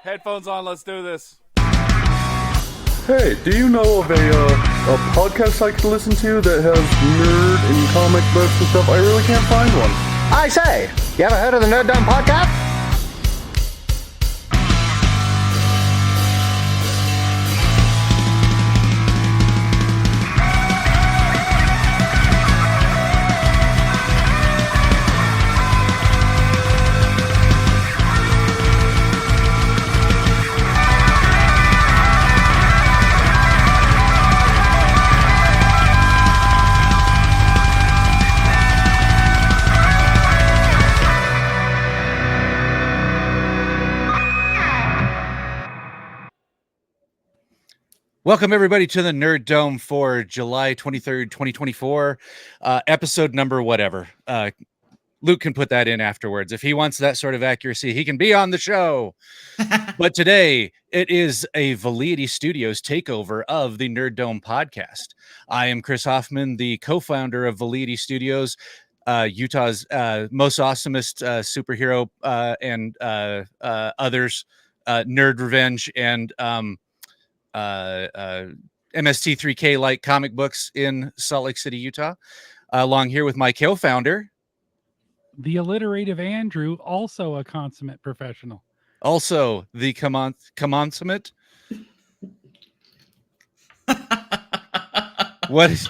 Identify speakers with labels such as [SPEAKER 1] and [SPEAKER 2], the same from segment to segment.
[SPEAKER 1] Headphones on, let's do this.
[SPEAKER 2] Hey, do you know of a podcast I could listen to that has nerd and comic books and stuff? I really can't find one.
[SPEAKER 3] I say, you ever heard of the Nerd Dome podcast?
[SPEAKER 4] Welcome, everybody, to the Nerd Dome for July 23rd, 2024, episode number whatever. Luke can put that in afterwards. If he wants that sort of accuracy, he can be on the show. But today, it is a Validity Studios takeover of the Nerd Dome podcast. I am Chris Hoffman, the co-founder of Validity Studios, Utah's most awesomest superhero and others, Nerd Revenge, and MST3K like comic books in Salt Lake City, Utah. Along here with my co-founder,
[SPEAKER 5] the alliterative Andrew, also a consummate professional.
[SPEAKER 4] Also the consummate. What is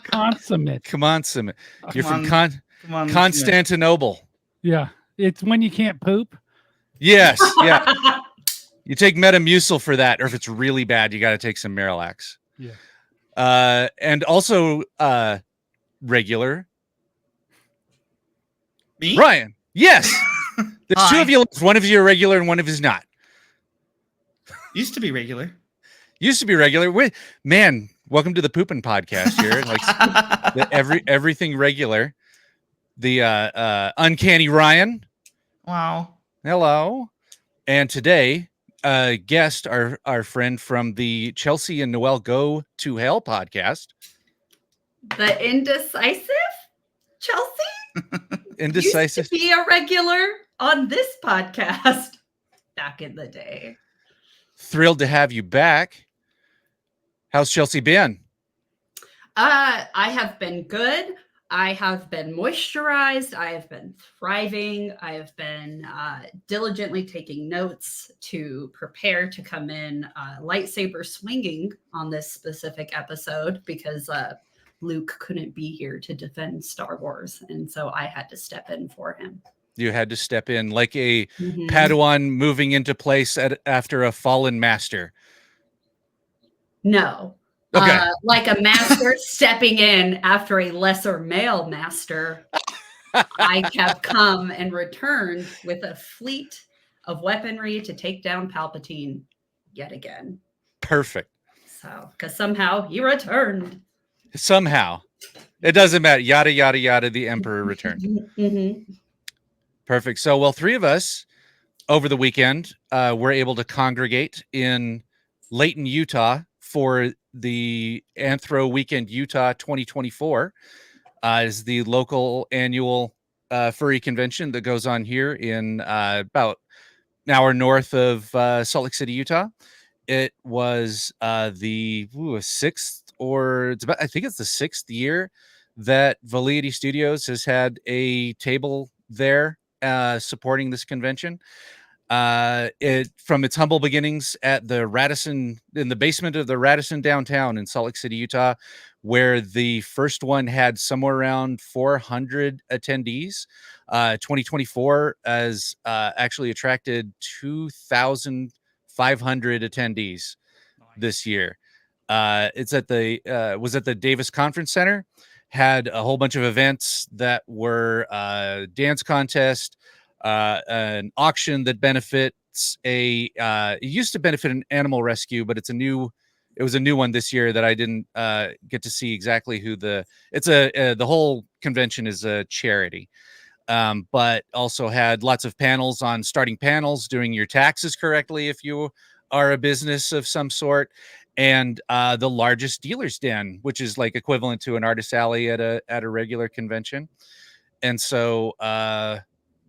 [SPEAKER 5] consummate?
[SPEAKER 4] Consummate. You're from Constantinople.
[SPEAKER 5] Yeah, it's when you can't poop.
[SPEAKER 4] Yes, yeah. You take Metamucil for that, or if it's really bad, you got to take some Marilax.
[SPEAKER 5] Yeah.
[SPEAKER 4] And also regular.
[SPEAKER 6] Me?
[SPEAKER 4] Ryan. Yes. There's two of you. One of you are regular and one of you is not.
[SPEAKER 6] Used to be regular.
[SPEAKER 4] Used to be regular. Man, welcome to the Poopin' Podcast here. Like everything regular. The Uncanny Ryan.
[SPEAKER 6] Wow.
[SPEAKER 4] Hello. And today, guest, our friend from the Chelsy and Noel Go to Hell podcast.
[SPEAKER 7] The indecisive Chelsy?
[SPEAKER 4] Indecisive.
[SPEAKER 7] Used to be a regular on this podcast back in the day.
[SPEAKER 4] Thrilled to have you back. How's Chelsy been?
[SPEAKER 7] I have been good. I have been moisturized. I have been thriving. I have been diligently taking notes to prepare to come in lightsaber swinging on this specific episode because Luke couldn't be here to defend Star Wars. And so I had to step in for him.
[SPEAKER 4] You had to step in like a Padawan moving into place after a fallen master.
[SPEAKER 7] No.
[SPEAKER 4] Okay.
[SPEAKER 7] Like a master stepping in after a lesser male master, I have come and returned with a fleet of weaponry to take down Palpatine yet again.
[SPEAKER 4] Perfect.
[SPEAKER 7] So, because somehow he returned.
[SPEAKER 4] Somehow. It doesn't matter. Yada, yada, yada. The Emperor returned.
[SPEAKER 7] Mm-hmm.
[SPEAKER 4] Perfect. So, well, three of us over the weekend were able to congregate in Layton, Utah for the Anthro Weekend Utah 2024 is the local annual furry convention that goes on here in about an hour north of Salt Lake City, Utah. It was the sixth, or I think it's the sixth year that Validity Studios has had a table there supporting this convention. It from its humble beginnings at the Radisson, in the basement of the Radisson downtown in Salt Lake City, Utah, where the first one had somewhere around 400 attendees. 2024 has actually attracted 2,500 attendees this year. It's at the was at the Davis Conference Center. Had a whole bunch of events that were dance contest. An auction that benefits it used to benefit an animal rescue, but it was a new one this year that I didn't get to see exactly who the whole convention is a charity. But also had lots of panels on starting panels, doing your taxes correctly if you are a business of some sort, and the largest dealer's den, which is like equivalent to an artist alley at a regular convention. And so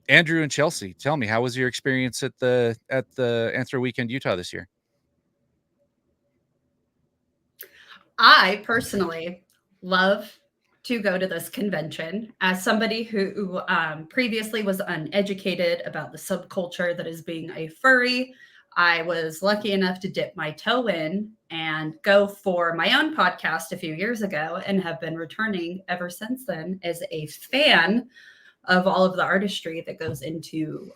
[SPEAKER 4] Andrew and Chelsea, tell me, how was your experience at the Anthro Weekend Utah this year?
[SPEAKER 7] I personally love to go to this convention as somebody who previously was uneducated about the subculture that is being a furry. I was lucky enough to dip my toe in and go for my own podcast a few years ago and have been returning ever since then as a fan of all of the artistry that goes into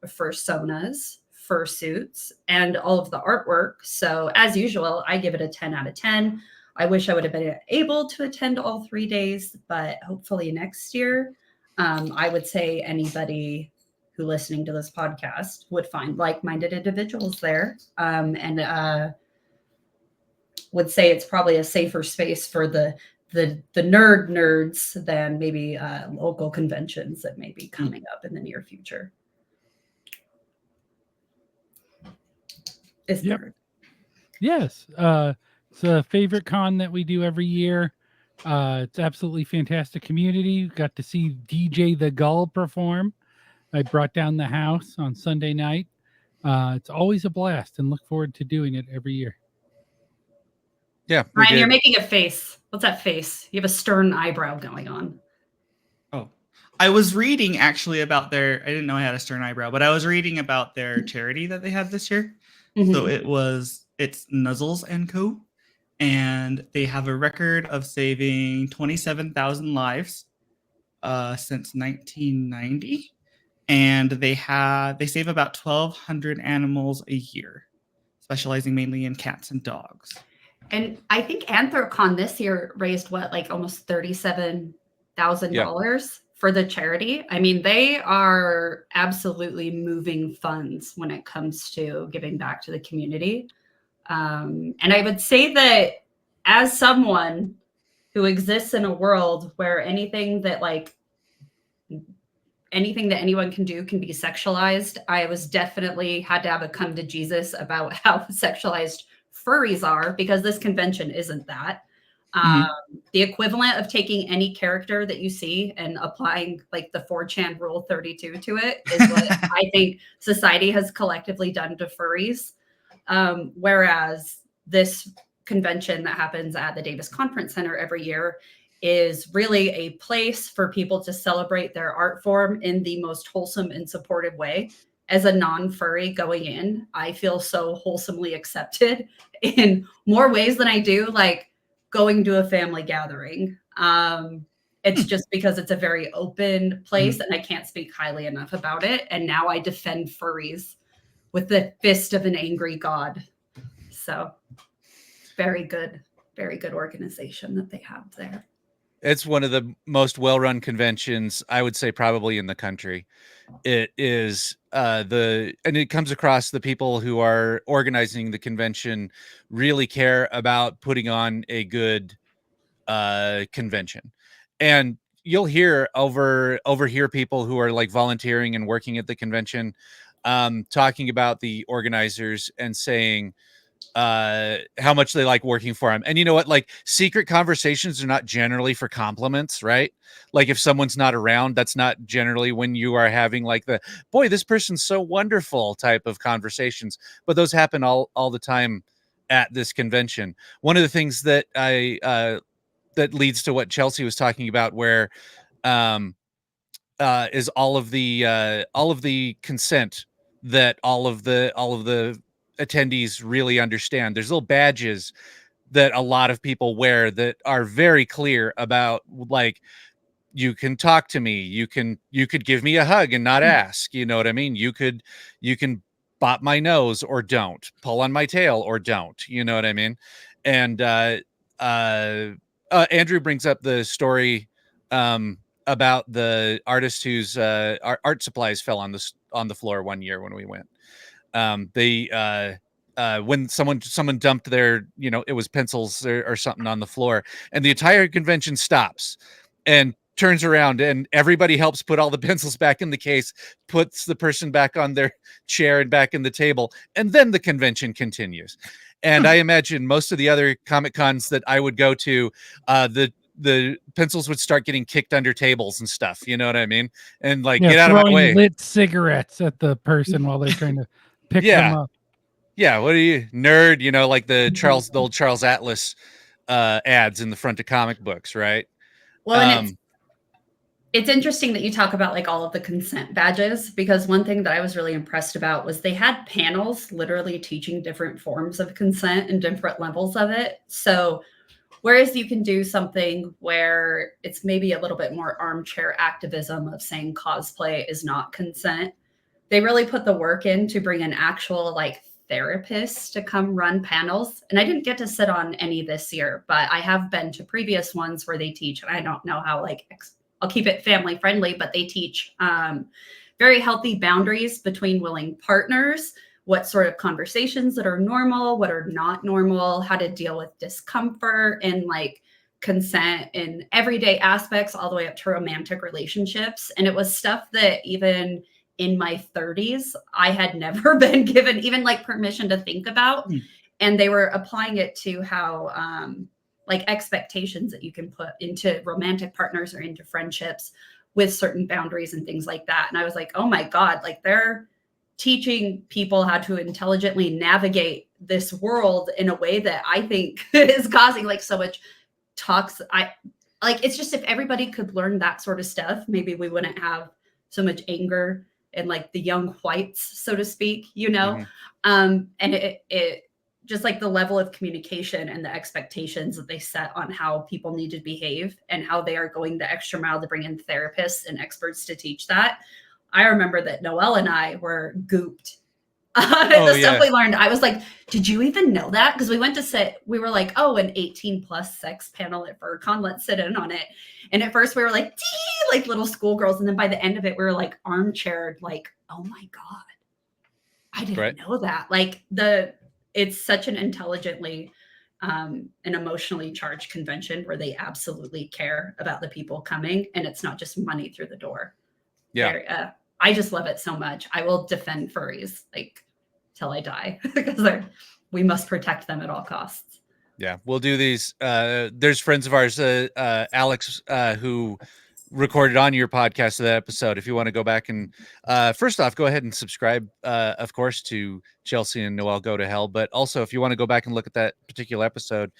[SPEAKER 7] fursonas, fursuits, and all of the artwork. So, as usual, I give it a 10 out of 10. I wish I would have been able to attend all 3 days, but hopefully next year. I would say anybody who listening to this podcast would find like-minded individuals there, and would say it's probably a safer space for the nerds than maybe local conventions that may be coming up in the near future. Is
[SPEAKER 5] Yep.
[SPEAKER 7] nerd.
[SPEAKER 5] Yes. It's a favorite con that we do every year. It's absolutely fantastic community. Got to see DJ the Gull perform. I brought down the house on Sunday night. It's always a blast and look forward to doing it every year.
[SPEAKER 4] Yeah,
[SPEAKER 7] Ryan, you're making a face. What's that face? You have a stern eyebrow going on.
[SPEAKER 6] Oh, I was reading actually about I didn't know I had a stern eyebrow, but I was reading about their charity that they had this year.
[SPEAKER 7] Mhm.
[SPEAKER 6] So it's Nuzzles and Co. And they have a record of saving 27,000 lives since 1990. And they save about 1,200 animals a year, specializing mainly in cats and dogs.
[SPEAKER 7] And I think Anthrocon this year raised almost $37,000 for the charity. I mean, they are absolutely moving funds when it comes to giving back to the community. And I would say that as someone who exists in a world where anything that anyone can do can be sexualized, I was definitely had to have a come to Jesus about how sexualized furries are, because this convention isn't that. The equivalent of taking any character that you see and applying the 4chan rule 32 to it is what I think society has collectively done to furries. Whereas this convention that happens at the Davis Conference Center every year is really a place for people to celebrate their art form in the most wholesome and supportive way. As a non-furry going in, I feel so wholesomely accepted in more ways than I do going to a family gathering. It's just because it's a very open place and I can't speak highly enough about it. And now I defend furries with the fist of an angry god. So very good organization that they have there.
[SPEAKER 4] It's one of the most well-run conventions, I would say, probably in the country. It is and it comes across the people who are organizing the convention really care about putting on a good convention. And you'll overhear people who are volunteering and working at the convention talking about the organizers and saying how much they like working for him. And you know what, secret conversations are not generally for compliments, right? If someone's not around, that's not generally when you are having the boy, this person's so wonderful type of conversations, but those happen all the time at this convention. One of the things that that leads to what Chelsy was talking about, where is all of the consent that all of the attendees really understand. There's little badges that a lot of people wear that are very clear about you can talk to me, you could give me a hug and not ask, you know what I mean? You can bop my nose or don't, pull on my tail or don't, you know what I mean? And Andrew brings up the story about the artist whose art supplies fell on the floor one year when we went. When someone dumped their, it was pencils or something on the floor, and the entire convention stops and turns around and everybody helps put all the pencils back in the case, puts the person back on their chair and back in the table, and then the convention continues. And I imagine most of the other Comic Cons that I would go to, the pencils would start getting kicked under tables and stuff. You know what I mean? And like,
[SPEAKER 5] Yeah,
[SPEAKER 4] get out of my
[SPEAKER 5] throwing
[SPEAKER 4] way.
[SPEAKER 5] lit cigarettes at the person while they're trying to pick them
[SPEAKER 4] Yeah.
[SPEAKER 5] up.
[SPEAKER 4] Yeah. What are you, nerd? You know, like the old Charles Atlas ads in the front of comic books, right?
[SPEAKER 7] Well, and it's interesting that you talk about like all of the consent badges, because one thing that I was really impressed about was they had panels literally teaching different forms of consent and different levels of it. So whereas you can do something where it's maybe a little bit more armchair activism of saying cosplay is not consent, they really put the work in to bring an actual like therapist to come run panels. And I didn't get to sit on any this year, but I have been to previous ones where they teach, and I don't know how like I'll keep it family friendly, but they teach very healthy boundaries between willing partners, what sort of conversations that are normal, what are not normal, how to deal with discomfort and like consent in everyday aspects, all the way up to romantic relationships. And it was stuff that even in my 30s, I had never been given even like permission to think about. And they were applying it to how like expectations that you can put into romantic partners or into friendships with certain boundaries and things like that. And I was like, oh my God, like they're teaching people how to intelligently navigate this world in a way that I think is causing like so much it's just, if everybody could learn that sort of stuff, maybe we wouldn't have so much anger and like the young whites, so to speak, you know? And it just like the level of communication and the expectations that they set on how people need to behave and how they are going the extra mile to bring in therapists and experts to teach that. I remember that Noelle and I were gooped. The stuff we learned. I was like, did you even know that? Because we went to sit, we were like, oh, an 18 plus sex panel at FurCon, let's sit in on it. And at first we were like, like little schoolgirls. And then by the end of it, we were like armchaired, like, oh my God, I didn't know that. Like it's such an intelligently an emotionally charged convention where they absolutely care about the people coming, and it's not just money through the door. Yeah. I just love it so much. I will defend furries like till I die because we must protect them at all costs.
[SPEAKER 4] Yeah, we'll do these. There's friends of ours, Alex, who recorded on your podcast of that episode. If you want to go back and first off, go ahead and subscribe, of course, to Chelsy and Noelle Go to Hell. But also, if you want to go back and look at that particular episode,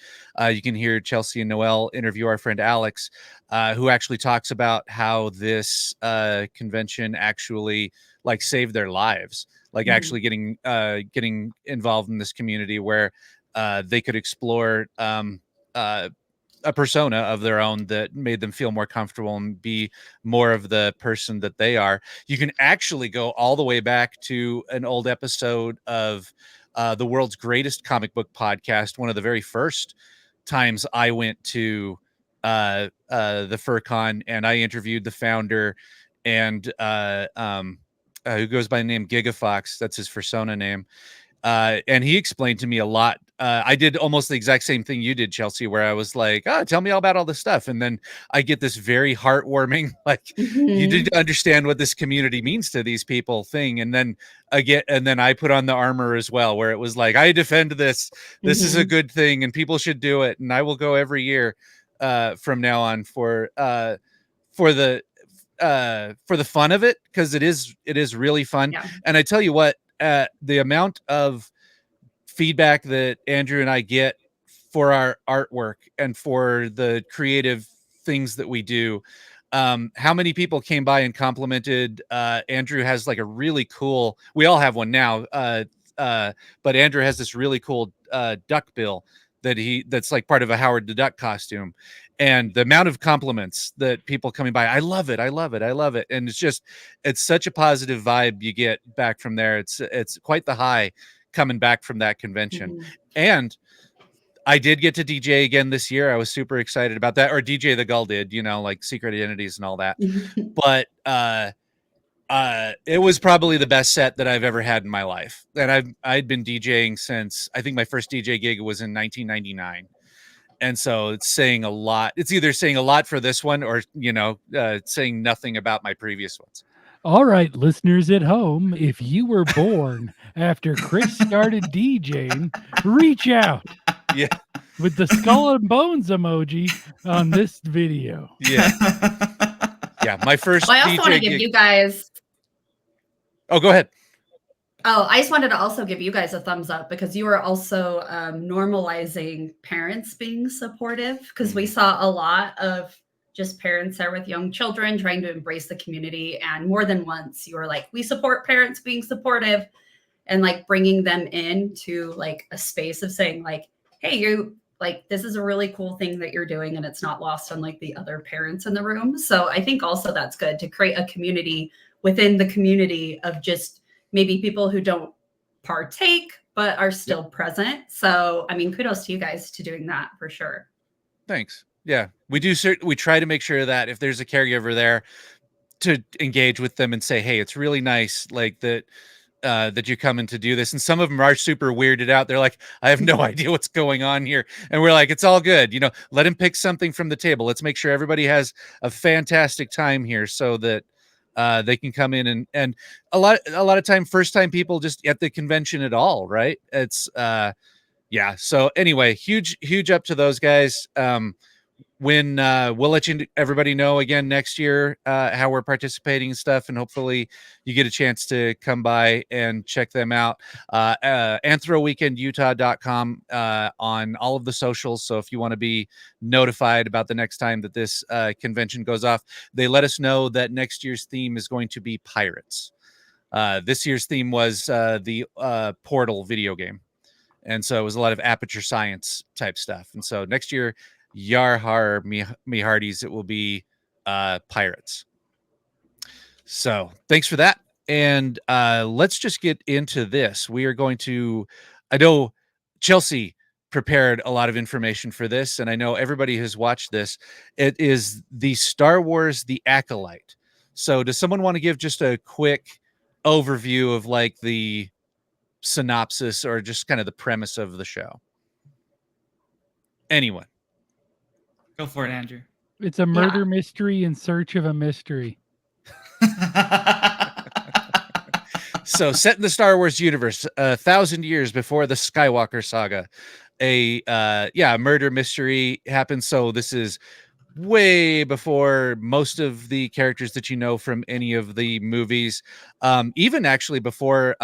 [SPEAKER 4] you can hear Chelsy and Noelle interview our friend Alex, who actually talks about how this convention actually like saved their lives, like actually getting involved in this community where they could explore a persona of their own that made them feel more comfortable and be more of the person that they are. You can actually go all the way back to an old episode of the world's greatest comic book podcast. One of the very first times I went to the FurCon, and I interviewed the founder and who goes by the name Gigafox. That's his persona name. And he explained to me a lot. I did almost the exact same thing you did, Chelsy, where I was like, oh, tell me all about all this stuff. And then I get this very heartwarming, like, you didn't understand what this community means to these people thing. And then I put on the armor as well, where it was like, I defend this. This is a good thing and people should do it. And I will go every year from now on for the fun of it, because it is really fun. Yeah. And I tell you what, the amount of feedback that Andrew and I get for our artwork and for the creative things that we do, how many people came by and complimented Andrew has like a really cool, we all have one now, but Andrew has this really cool duck bill that's like part of a Howard the Duck costume. And the amount of compliments that people coming by, I love it. And it's such a positive vibe you get back from there. It's quite the high coming back from that convention. And I did get to DJ again this year. I was super excited about that, or DJ the Gull did, like Secret Identities and all that. But it was probably the best set that I've ever had in my life. And I'd been DJing since, I think my first DJ gig was in 1999. And so it's saying a lot. It's either saying a lot for this one or, saying nothing about my previous ones.
[SPEAKER 5] All right, listeners at home, if you were born after Chris started DJing, reach out.
[SPEAKER 4] Yeah.
[SPEAKER 5] with the skull and bones emoji on this video.
[SPEAKER 4] Yeah. Yeah. My first
[SPEAKER 7] Well, I also want
[SPEAKER 4] DJ
[SPEAKER 7] to give
[SPEAKER 4] gig.
[SPEAKER 7] you guys.
[SPEAKER 4] Oh, go ahead.
[SPEAKER 7] Oh, I just wanted to also give you guys a thumbs up because you are also normalizing parents being supportive, because we saw a lot of just parents there with young children trying to embrace the community. And more than once, you were like, we support parents being supportive, and like bringing them into like a space of saying like, hey, you like, this is a really cool thing that you're doing, and it's not lost on like the other parents in the room. So I think also that's good to create a community within the community of just maybe people who don't partake but are still present. So I mean, kudos to you guys to doing that for sure.
[SPEAKER 4] Thanks. Yeah, we do. We try to make sure that if there's a caregiver there, to engage with them and say, hey, it's really nice, like that. That you come in to do this. And some of them are super weirded out. They're like, I have no idea what's going on here. And we're like, it's all good. You know, let him pick something from the table. Let's make sure everybody has a fantastic time here so that they can come in and a lot of time, first time people just at the convention at all. Right. It's yeah. So anyway, huge up to those guys. When we'll let everybody know again next year how we're participating and stuff, and hopefully you get a chance to come by and check them out. anthroweekendutah.com on all of the socials. So if you want to be notified about the next time that this convention goes off, they let us know that next year's theme is going to be pirates. This year's theme was the Portal video game. And so it was a lot of Aperture Science type stuff. And so next year, Yarhar me hearties, it will be pirates. So thanks for that. And let's just get into this. We are going to, I know Chelsy prepared a lot of information for this, and I know everybody has watched this. It is the Star Wars The Acolyte. So does someone want to give just a quick overview of like the synopsis or just kind of the premise of the show? Anyone?
[SPEAKER 6] Go for it, Andrew.
[SPEAKER 5] It's a murder mystery in search of a mystery.
[SPEAKER 4] So set in the Star Wars universe, 1,000 years before the Skywalker saga, a murder mystery happens. So this is way before most of the characters that you know from any of the movies, even actually before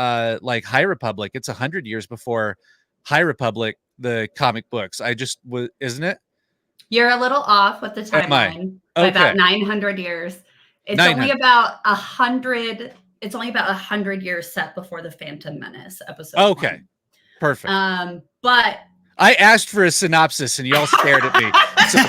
[SPEAKER 4] like High Republic. It's 100 years before High Republic, the comic books. Isn't it?
[SPEAKER 7] You're a little off with the timeline by about 900 years. It's only about 100. It's only about 100 years set before the Phantom Menace episode.
[SPEAKER 4] Okay,
[SPEAKER 7] 1.
[SPEAKER 4] Perfect.
[SPEAKER 7] But
[SPEAKER 4] I asked for a synopsis and y'all stared at me. So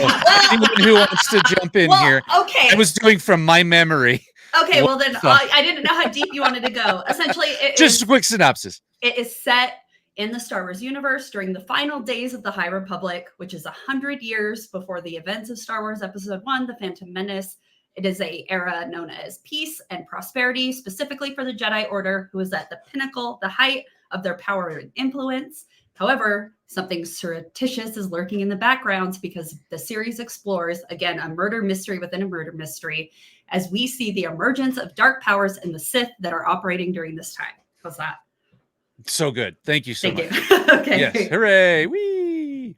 [SPEAKER 4] anyone who wants to jump in here,
[SPEAKER 7] okay.
[SPEAKER 4] I was doing from my memory.
[SPEAKER 7] Okay, well then I didn't know how deep you wanted to go. Essentially,
[SPEAKER 4] just a quick synopsis.
[SPEAKER 7] It is set in the Star Wars universe during the final days of the High Republic, which is 100 years before the events of Star Wars Episode 1, The Phantom Menace. It is an era known as peace and prosperity, specifically for the Jedi Order, who is at the pinnacle, the height of their power and influence. However, something surreptitious is lurking in the background because the series explores, again, a murder mystery within a murder mystery, as we see the emergence of dark powers and the Sith that are operating during this time. How's that?
[SPEAKER 4] So good. Thank you so much.
[SPEAKER 7] Okay.
[SPEAKER 4] Yes. Hooray. Whee.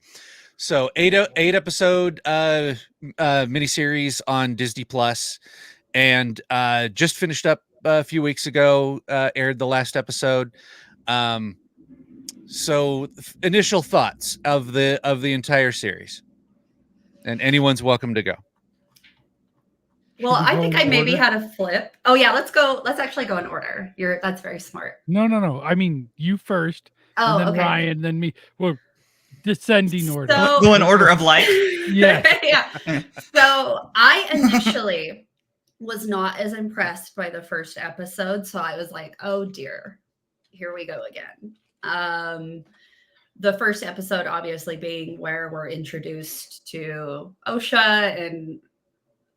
[SPEAKER 4] So eight episode miniseries on Disney Plus, and just finished up a few weeks ago, aired the last episode. So initial thoughts of the entire series, and anyone's welcome to go.
[SPEAKER 7] Well, I think I maybe had a flip. Oh yeah, let's go. Let's actually go in order. That's very smart.
[SPEAKER 5] No. I mean, you first, and then Ryan, then me. Well, descending order.
[SPEAKER 6] Go in order of life.
[SPEAKER 5] Yeah.
[SPEAKER 7] Yeah. So I initially was not as impressed by the first episode, so I was like, "Oh dear, here we go again." The first episode, obviously, being where we're introduced to Osha and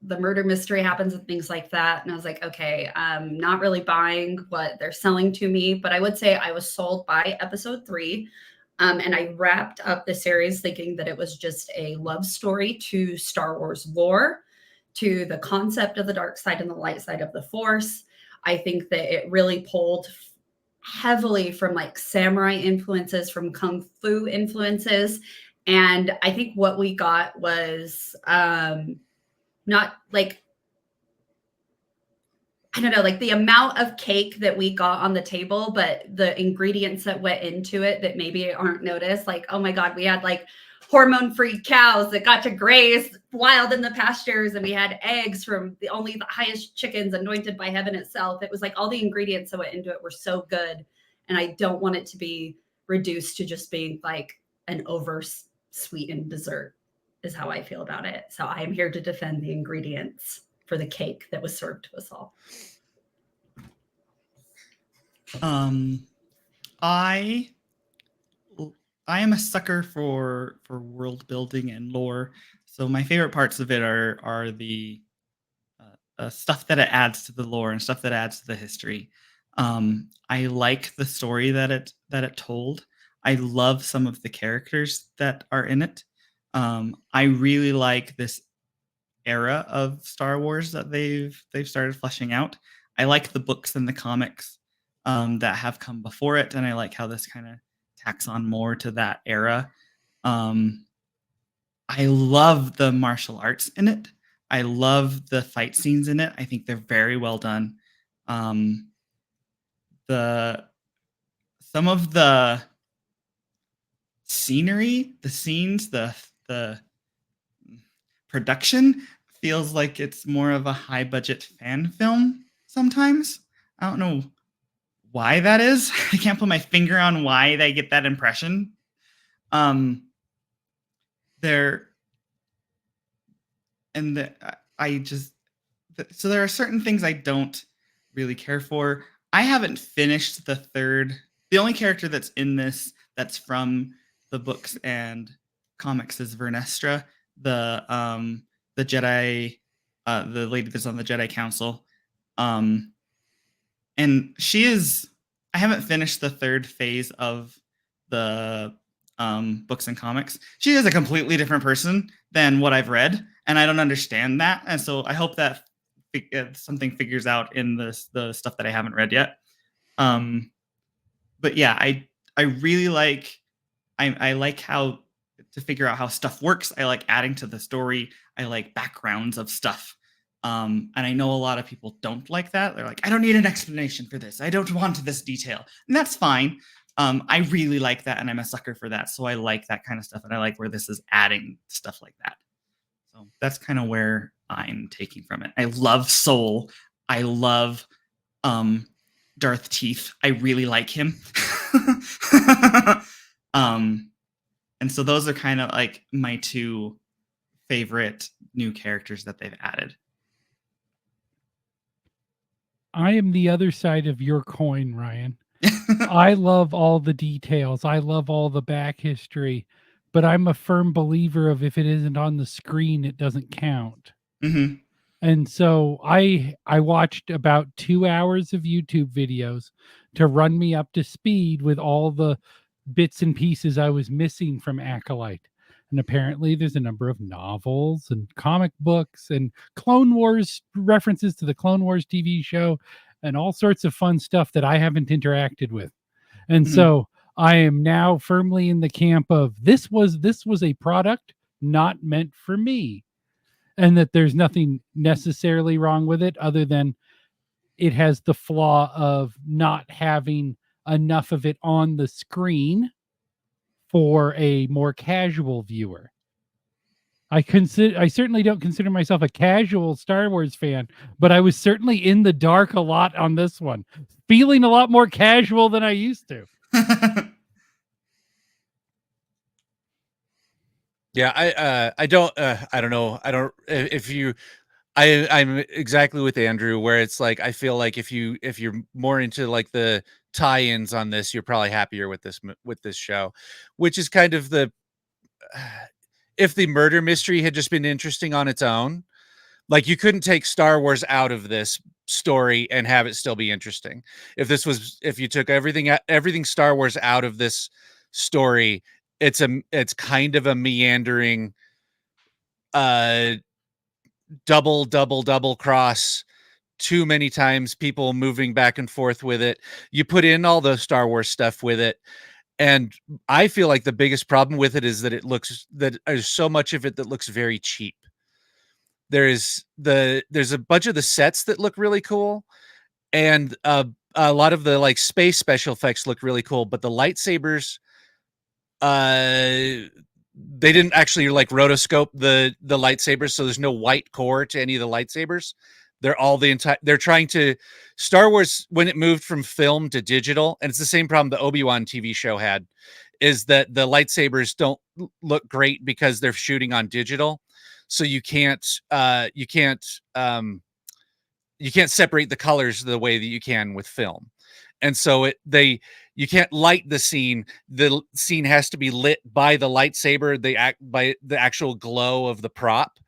[SPEAKER 7] the murder mystery happens and things like that. And I was like, okay, I'm not really buying what they're selling to me, but I would say I was sold by episode 3. And I wrapped up the series thinking that it was just a love story to Star Wars lore, to the concept of the dark side and the light side of the Force. I think that it really pulled heavily from like samurai influences, from kung fu influences. And I think what we got was not like, I don't know, like the amount of cake that we got on the table, but the ingredients that went into it that maybe aren't noticed. Like, oh my God, we had like hormone-free cows that got to graze wild in the pastures, and we had eggs from only the highest chickens anointed by heaven itself. It was like all the ingredients that went into it were so good. And I don't want it to be reduced to just being like an over sweetened dessert, is how I feel about it. So I am here to defend the ingredients for the cake that was served to us all.
[SPEAKER 6] I am a sucker for world building and lore. So my favorite parts of it are the stuff that it adds to the lore and stuff that adds to the history. I like the story that it told. I love some of the characters that are in it. I really like this era of Star Wars that they've started fleshing out. I like the books and the comics that have come before it, and I like how this kind of tacks on more to that era. I love the martial arts in it. I love the fight scenes in it. I think they're very well done. Some of the scenery, the scenes, the production feels like it's more of a high budget fan film sometimes. I don't know why that is. I can't put my finger on why they get that impression. There are certain things I don't really care for. I haven't finished the only character that's in this that's from the books and comics is Vernestra, the Jedi, the lady that's on the Jedi Council. And she is, I haven't finished the third phase of the books and comics. She is a completely different person than what I've read, and I don't understand that. And so I hope that something figures out in the stuff that I haven't read yet. But yeah, I really like, I like how to figure out how stuff works. I like adding to the story. I like backgrounds of stuff. And I know a lot of people don't like that. They're like, I don't need an explanation for this. I don't want this detail. And that's fine. I really like that, and I'm a sucker for that. So I like that kind of stuff, and I like where this is adding stuff like that. So that's kind of where I'm taking from it. I love Soul. I love Darth Teeth. I really like him. And so those are kind of like my two favorite new characters that they've added.
[SPEAKER 5] I am the other side of your coin, Ryan. I love all the details. I love all the back history, but I'm a firm believer of if it isn't on the screen, it doesn't count.
[SPEAKER 6] Mm-hmm.
[SPEAKER 5] And so I watched about 2 hours of YouTube videos to run me up to speed with all the bits and pieces I was missing from Acolyte. And apparently there's a number of novels and comic books and Clone Wars references to the Clone Wars TV show and all sorts of fun stuff that I haven't interacted with. And so I am now firmly in the camp of this was a product not meant for me. And that there's nothing necessarily wrong with it other than it has the flaw of not having enough of it on the screen for a more casual viewer. I certainly don't consider myself a casual Star Wars fan, but I was certainly in the dark a lot on this one, feeling a lot more casual than I used to.
[SPEAKER 4] Yeah, I don't know. I'm exactly with Andrew where it's like I feel like if you're more into like the tie-ins on this, you're probably happier with this show, which is kind of the if the murder mystery had just been interesting on its own, like you couldn't take Star Wars out of this story and have it still be interesting. If you took everything Star Wars out of this story, it's kind of a meandering double cross too many times, people moving back and forth with it. You put in all the Star Wars stuff with it And I feel like the biggest problem with it is that there's so much of it that looks very cheap. There's a bunch of the sets that look really cool, and a lot of the like space special effects look really cool, but the lightsabers, they didn't actually like rotoscope the lightsabers, so there's no white core to any of the lightsabers. They're all they're trying to Star Wars, when it moved from film to digital, and it's the same problem the Obi-Wan TV show had, is that the lightsabers don't look great because they're shooting on digital. So you can't separate the colors the way that you can with film. And so you can't light the scene. The scene has to be lit by the lightsaber, by the actual glow of the prop.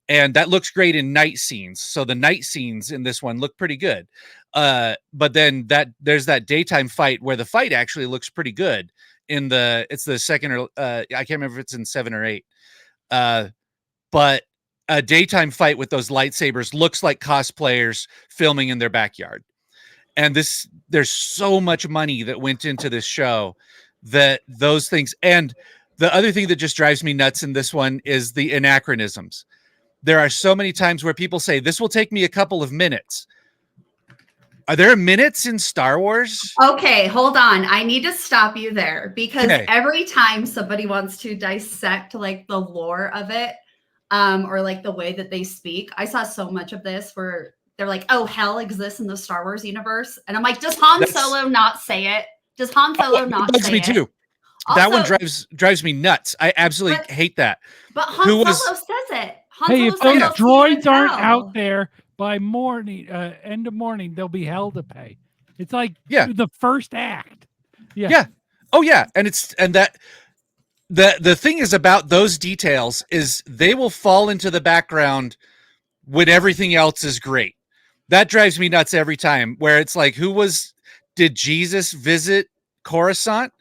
[SPEAKER 4] And that looks great in night scenes. So the night scenes in this one look pretty good. But then there's that daytime fight where the fight actually looks pretty good it's the second, or I can't remember if it's in 7 or 8. But a daytime fight with those lightsabers looks like cosplayers filming in their backyard. And there's so much money that went into this show that those things. And the other thing that just drives me nuts in this one is the anachronisms. There are so many times where people say, this will take me a couple of minutes. Are there minutes in Star Wars?
[SPEAKER 7] Okay, hold on. I need to stop you there, because
[SPEAKER 4] Okay.
[SPEAKER 7] every time somebody wants to dissect like the lore of it, or like the way that they speak, I saw so much of this where they're like, oh, hell exists in the Star Wars universe. And I'm like, does Han Solo not say it? Does Han Solo not
[SPEAKER 4] bugs
[SPEAKER 7] say
[SPEAKER 4] me
[SPEAKER 7] it?
[SPEAKER 4] too.
[SPEAKER 7] Also,
[SPEAKER 4] that one drives me nuts. I absolutely hate that.
[SPEAKER 7] But Han Solo says it. Han
[SPEAKER 5] Hey,
[SPEAKER 7] Solo
[SPEAKER 5] if those
[SPEAKER 7] says
[SPEAKER 5] droids aren't
[SPEAKER 7] hell.
[SPEAKER 5] out there by morning, end of morning, they'll be hell to pay. It's like the first act.
[SPEAKER 4] Yeah. Oh yeah. And the thing is about those details is they will fall into the background when everything else is great. That drives me nuts every time, where it's like, did Jesus visit Coruscant?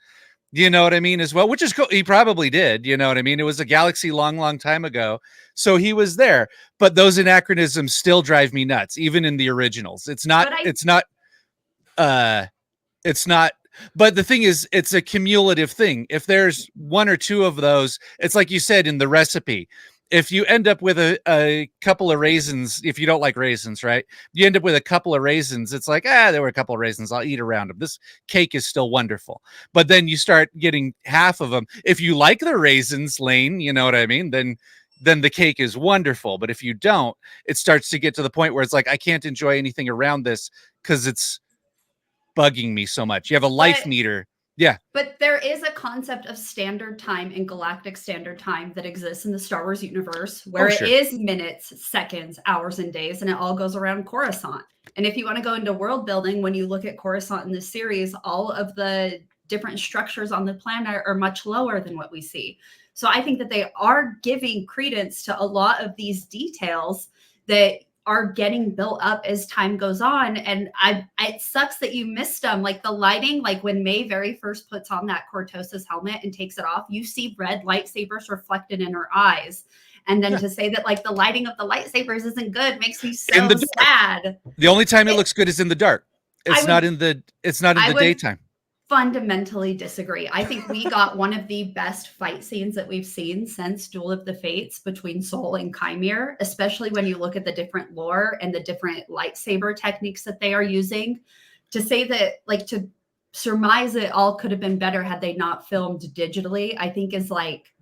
[SPEAKER 4] You know what I mean? As well, which is cool. He probably did. You know what I mean? It was a galaxy long, long time ago. So he was there, but those anachronisms still drive me nuts, even in the originals. It's not, but the thing is, it's a cumulative thing. If there's one or two of those, it's like you said in the recipe. If you end up with a couple of raisins, if you don't like raisins, right? You end up with a couple of raisins. It's like, there were a couple of raisins. I'll eat around them. This cake is still wonderful. But then you start getting half of them. If you like the raisins, Lane, you know what I mean? Then the cake is wonderful. But if you don't, it starts to get to the point where it's like, I can't enjoy anything around this because it's bugging me so much. You have a life meter. Yeah.
[SPEAKER 7] But there is a concept of standard time and galactic standard time that exists in the Star Wars universe, where it is minutes, seconds, hours, and days, and it all goes around Coruscant. And if you want to go into world building, when you look at Coruscant in this series, all of the different structures on the planet are much lower than what we see. So I think that they are giving credence to a lot of these details that are getting built up as time goes on. And it sucks that you missed them. Like the lighting, like when May very first puts on that Cortosis helmet and takes it off, you see red lightsabers reflected in her eyes. And then to say that like the lighting of the lightsabers isn't good makes me so sad.
[SPEAKER 4] The only time it looks good is in the dark. It's not in the daytime.
[SPEAKER 7] Fundamentally disagree. I think we got one of the best fight scenes that we've seen since Duel of the Fates between Soul and Chimere, especially when you look at the different lore and the different lightsaber techniques that they are using. To say that, like, to surmise it all could have been better had they not filmed digitally, I think is like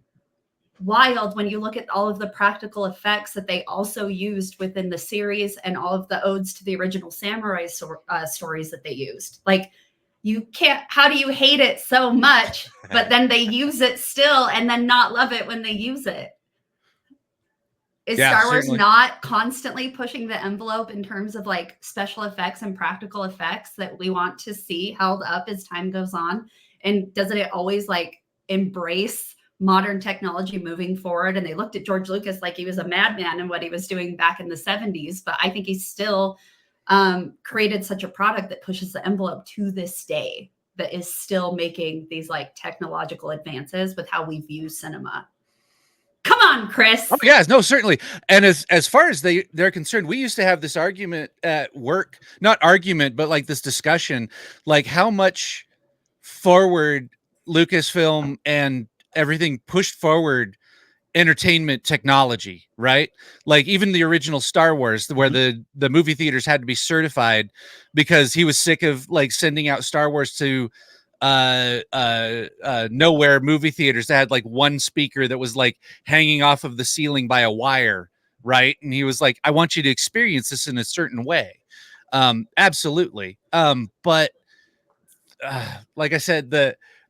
[SPEAKER 7] wild when you look at all of the practical effects that they also used within the series and all of the odes to the original samurai stories that they used. Like, you can't, how do you hate it so much, but then they use it still and then not love it when they use it? Is Star Wars not constantly pushing the envelope in terms of like special effects and practical effects that we want to see held up as time goes on? And doesn't it always like embrace modern technology moving forward? And they looked at George Lucas like he was a madman in what he was doing back in the 70s, but I think he's still created such a product that pushes the envelope to this day, that is still making these like technological advances with how we view cinema. Come on, Chris.
[SPEAKER 4] Oh yeah, no, certainly. And as far as they're concerned, we used to have this argument at work, not argument, but like this discussion, like how much forward Lucasfilm and everything pushed forward entertainment technology, right? Like even the original Star Wars, where the movie theaters had to be certified because he was sick of like sending out Star Wars to nowhere movie theaters that had like one speaker that was like hanging off of the ceiling by a wire, right? And he was like, I want you to experience this in a certain way. Absolutely. But like I said,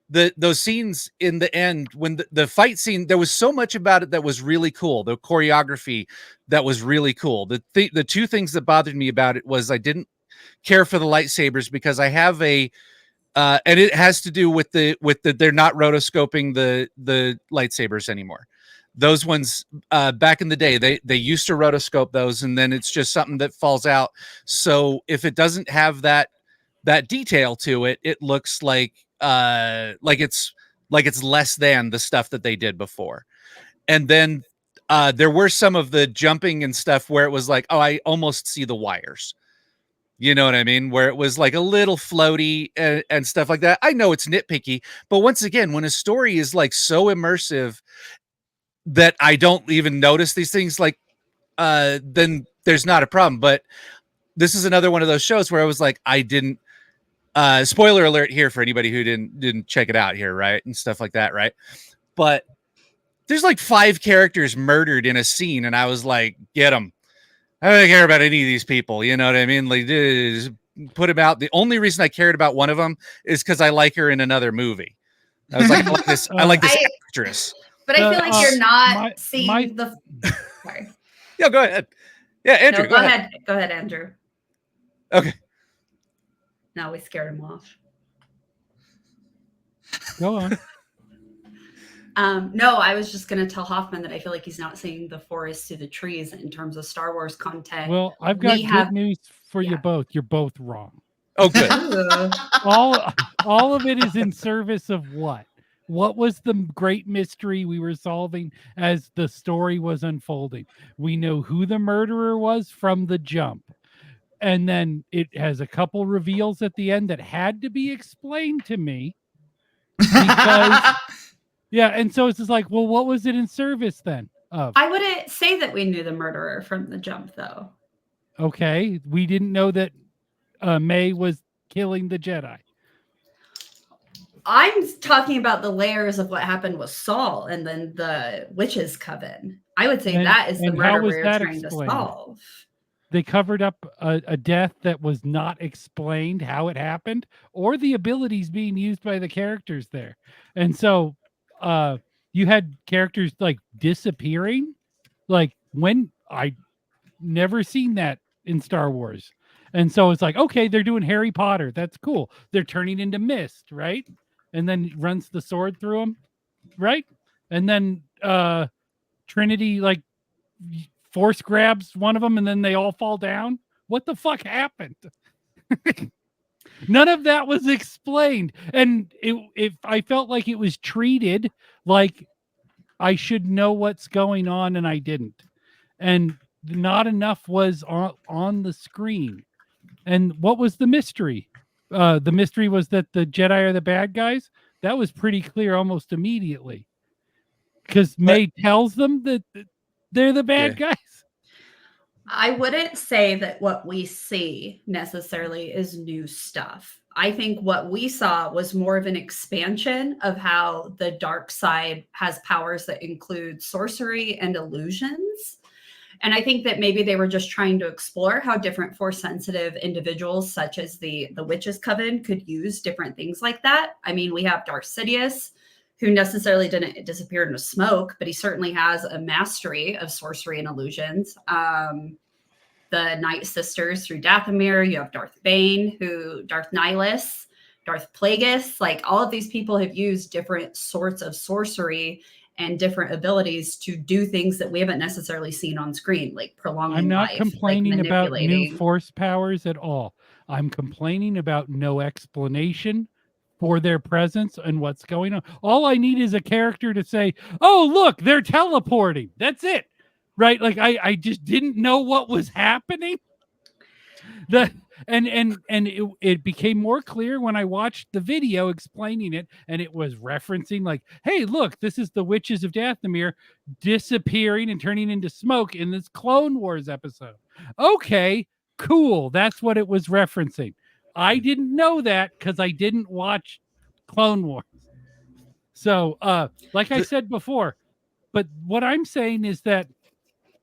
[SPEAKER 4] those scenes in the end, when the fight scene, there was so much about it that was really cool. The choreography that was really cool. The two things that bothered me about it was I didn't care for the lightsabers because I have a and it has to do with the they're not rotoscoping the lightsabers anymore. Those ones back in the day, they used to rotoscope those, and then it's just something that falls out. So if it doesn't have that detail to it, it looks like it's less than the stuff that they did before. And then there were some of the jumping and stuff where it was like, oh, I almost see the wires. You know what I mean? Where it was like a little floaty and stuff like that. I know it's nitpicky, but once again, when a story is like so immersive that I don't even notice these things, like then there's not a problem. But this is another one of those shows where I was like, I didn't spoiler alert here for anybody who didn't check it out here, right? And stuff like that, right? But there's like 5 characters murdered in a scene, and I was like, get them. I don't care about any of these people. You know what I mean? Like, just put them out. The only reason I cared about one of them is because I like her in another movie. I was like, I like this actress.
[SPEAKER 7] But I feel like you're not seeing the. Sorry.
[SPEAKER 4] Yeah, go ahead. Yeah, Andrew.
[SPEAKER 7] No, go ahead. Go ahead, Andrew.
[SPEAKER 4] Okay.
[SPEAKER 7] No, we scared him off.
[SPEAKER 5] Go on.
[SPEAKER 7] No, I was just going to tell Hoffman that I feel like he's not seeing the forest to the trees in terms of Star Wars content.
[SPEAKER 5] Well, I've got good news for you both. You're both wrong.
[SPEAKER 4] Oh, good.
[SPEAKER 5] all of it is in service of what? What was the great mystery we were solving as the story was unfolding? We know who the murderer was from the jump. And then it has a couple reveals at the end that had to be explained to me. Because yeah, and so it's just like, well, what was it in service then of?
[SPEAKER 7] I wouldn't say that we knew the murderer from the jump, though.
[SPEAKER 5] Okay, we didn't know that May was killing the Jedi.
[SPEAKER 7] I'm talking about the layers of what happened with Saul and then the witch's coven. I would say that is the murder we're trying to solve.
[SPEAKER 5] They covered up a death that was not explained how it happened or the abilities being used by the characters there. And so you had characters like disappearing, like when I never seen that in Star Wars. And so it's like, okay, they're doing Harry Potter. That's cool. They're turning into mist, right? And then runs the sword through them, right? And then Trinity like force grabs one of them and then they all fall down. What the fuck happened? None of that was explained. And I felt like it was treated like I should know what's going on and I didn't. And not enough was on the screen. And what was the mystery? The mystery was that the Jedi are the bad guys. That was pretty clear almost immediately. Because May tells them that they're the bad guys.
[SPEAKER 7] I wouldn't say that what we see necessarily is new stuff. I think what we saw was more of an expansion of how the dark side has powers that include sorcery and illusions. And I think that maybe they were just trying to explore how different Force-sensitive individuals, such as the Witches' Coven, could use different things like that. I mean, we have Darth Sidious, who necessarily didn't disappear into smoke, but he certainly has a mastery of sorcery and illusions. The Night Sisters through Dathomir, you have Darth Bane, Darth Nihilus, Darth Plagueis, like all of these people have used different sorts of sorcery and different abilities to do things that we haven't necessarily seen on screen, like prolonging
[SPEAKER 5] I'm not
[SPEAKER 7] life,
[SPEAKER 5] complaining
[SPEAKER 7] like
[SPEAKER 5] about new force powers at all. I'm complaining about no explanation for their presence and what's going on. All I need is a character to say, oh, look, they're teleporting. That's it. Right? Like I just didn't know what was happening. and it became more clear when I watched the video explaining it, and it was referencing like, hey, look, this is the witches of Dathomir disappearing and turning into smoke in this Clone Wars episode. Okay, cool. That's what it was referencing. I didn't know that because I didn't watch Clone Wars. So, like I said before, but what I'm saying is that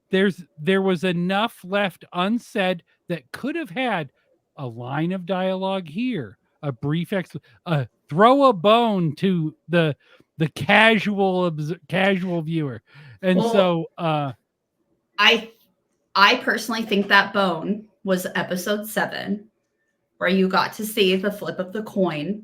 [SPEAKER 5] there was enough left unsaid that could have had a line of dialogue here, a brief throw a bone to the casual viewer. And
[SPEAKER 7] Well,
[SPEAKER 5] so
[SPEAKER 7] I personally think that bone was episode 7, where you got to see the flip of the coin,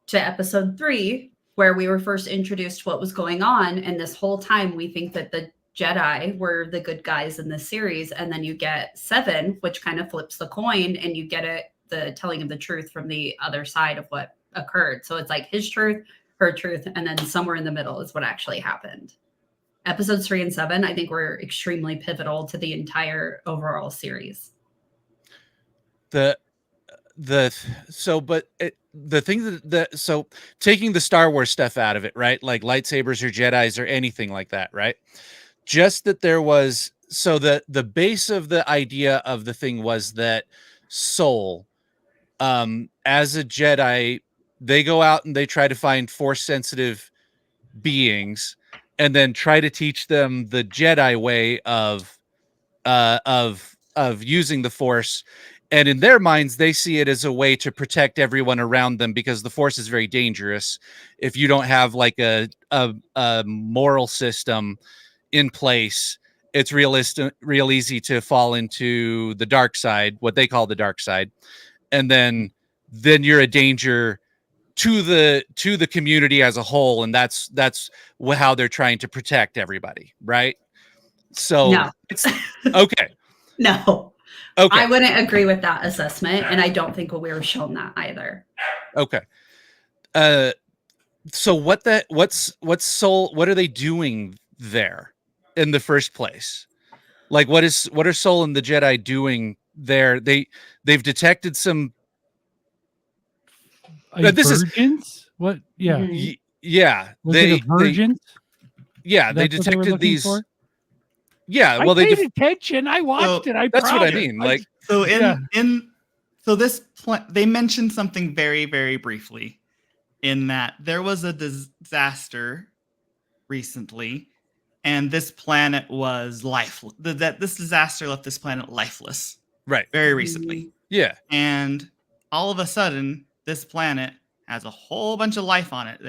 [SPEAKER 7] to episode 3, where we were first introduced to what was going on. And this whole time we think that the Jedi were the good guys in the series. And then you get 7, which kind of flips the coin, and you get the telling of the truth from the other side of what occurred. So it's like his truth, her truth, and then somewhere in the middle is what actually happened. Episodes 3 and 7, I think, were extremely pivotal to the entire overall series.
[SPEAKER 4] So taking the Star Wars stuff out of it, right? Like lightsabers or Jedis or anything like that, right? Just that there was, so the base of the idea of the thing was that Soul, as a Jedi, they go out and they try to find force sensitive beings and then try to teach them the Jedi way of using the Force. And in their minds, they see it as a way to protect everyone around them, because the Force is very dangerous. If you don't have like a moral system in place, it's real easy to fall into the dark side, what they call the dark side. And then you're a danger to the community as a whole. And that's how they're trying to protect everybody. Right. So
[SPEAKER 7] No.
[SPEAKER 4] okay.
[SPEAKER 7] No.
[SPEAKER 4] Okay.
[SPEAKER 7] I wouldn't agree with that assessment, and I don't think we were shown that either.
[SPEAKER 4] Okay. So what's Soul, what are they doing there in the first place? Like what are Soul and the Jedi doing there? They've detected some
[SPEAKER 5] virgins? What? Yeah.
[SPEAKER 4] Yeah.
[SPEAKER 5] Was it a virgins?
[SPEAKER 4] They detected these.
[SPEAKER 5] For?
[SPEAKER 4] Yeah, well,
[SPEAKER 5] I paid attention. I watched it.
[SPEAKER 4] That's what I mean. Like,
[SPEAKER 6] so they mentioned something very, very briefly, in that there was a disaster recently, and this planet was lifeless. This disaster left this planet lifeless.
[SPEAKER 4] Right.
[SPEAKER 6] Very recently.
[SPEAKER 4] Yeah.
[SPEAKER 6] And all of a sudden, this planet has a whole bunch of life on it.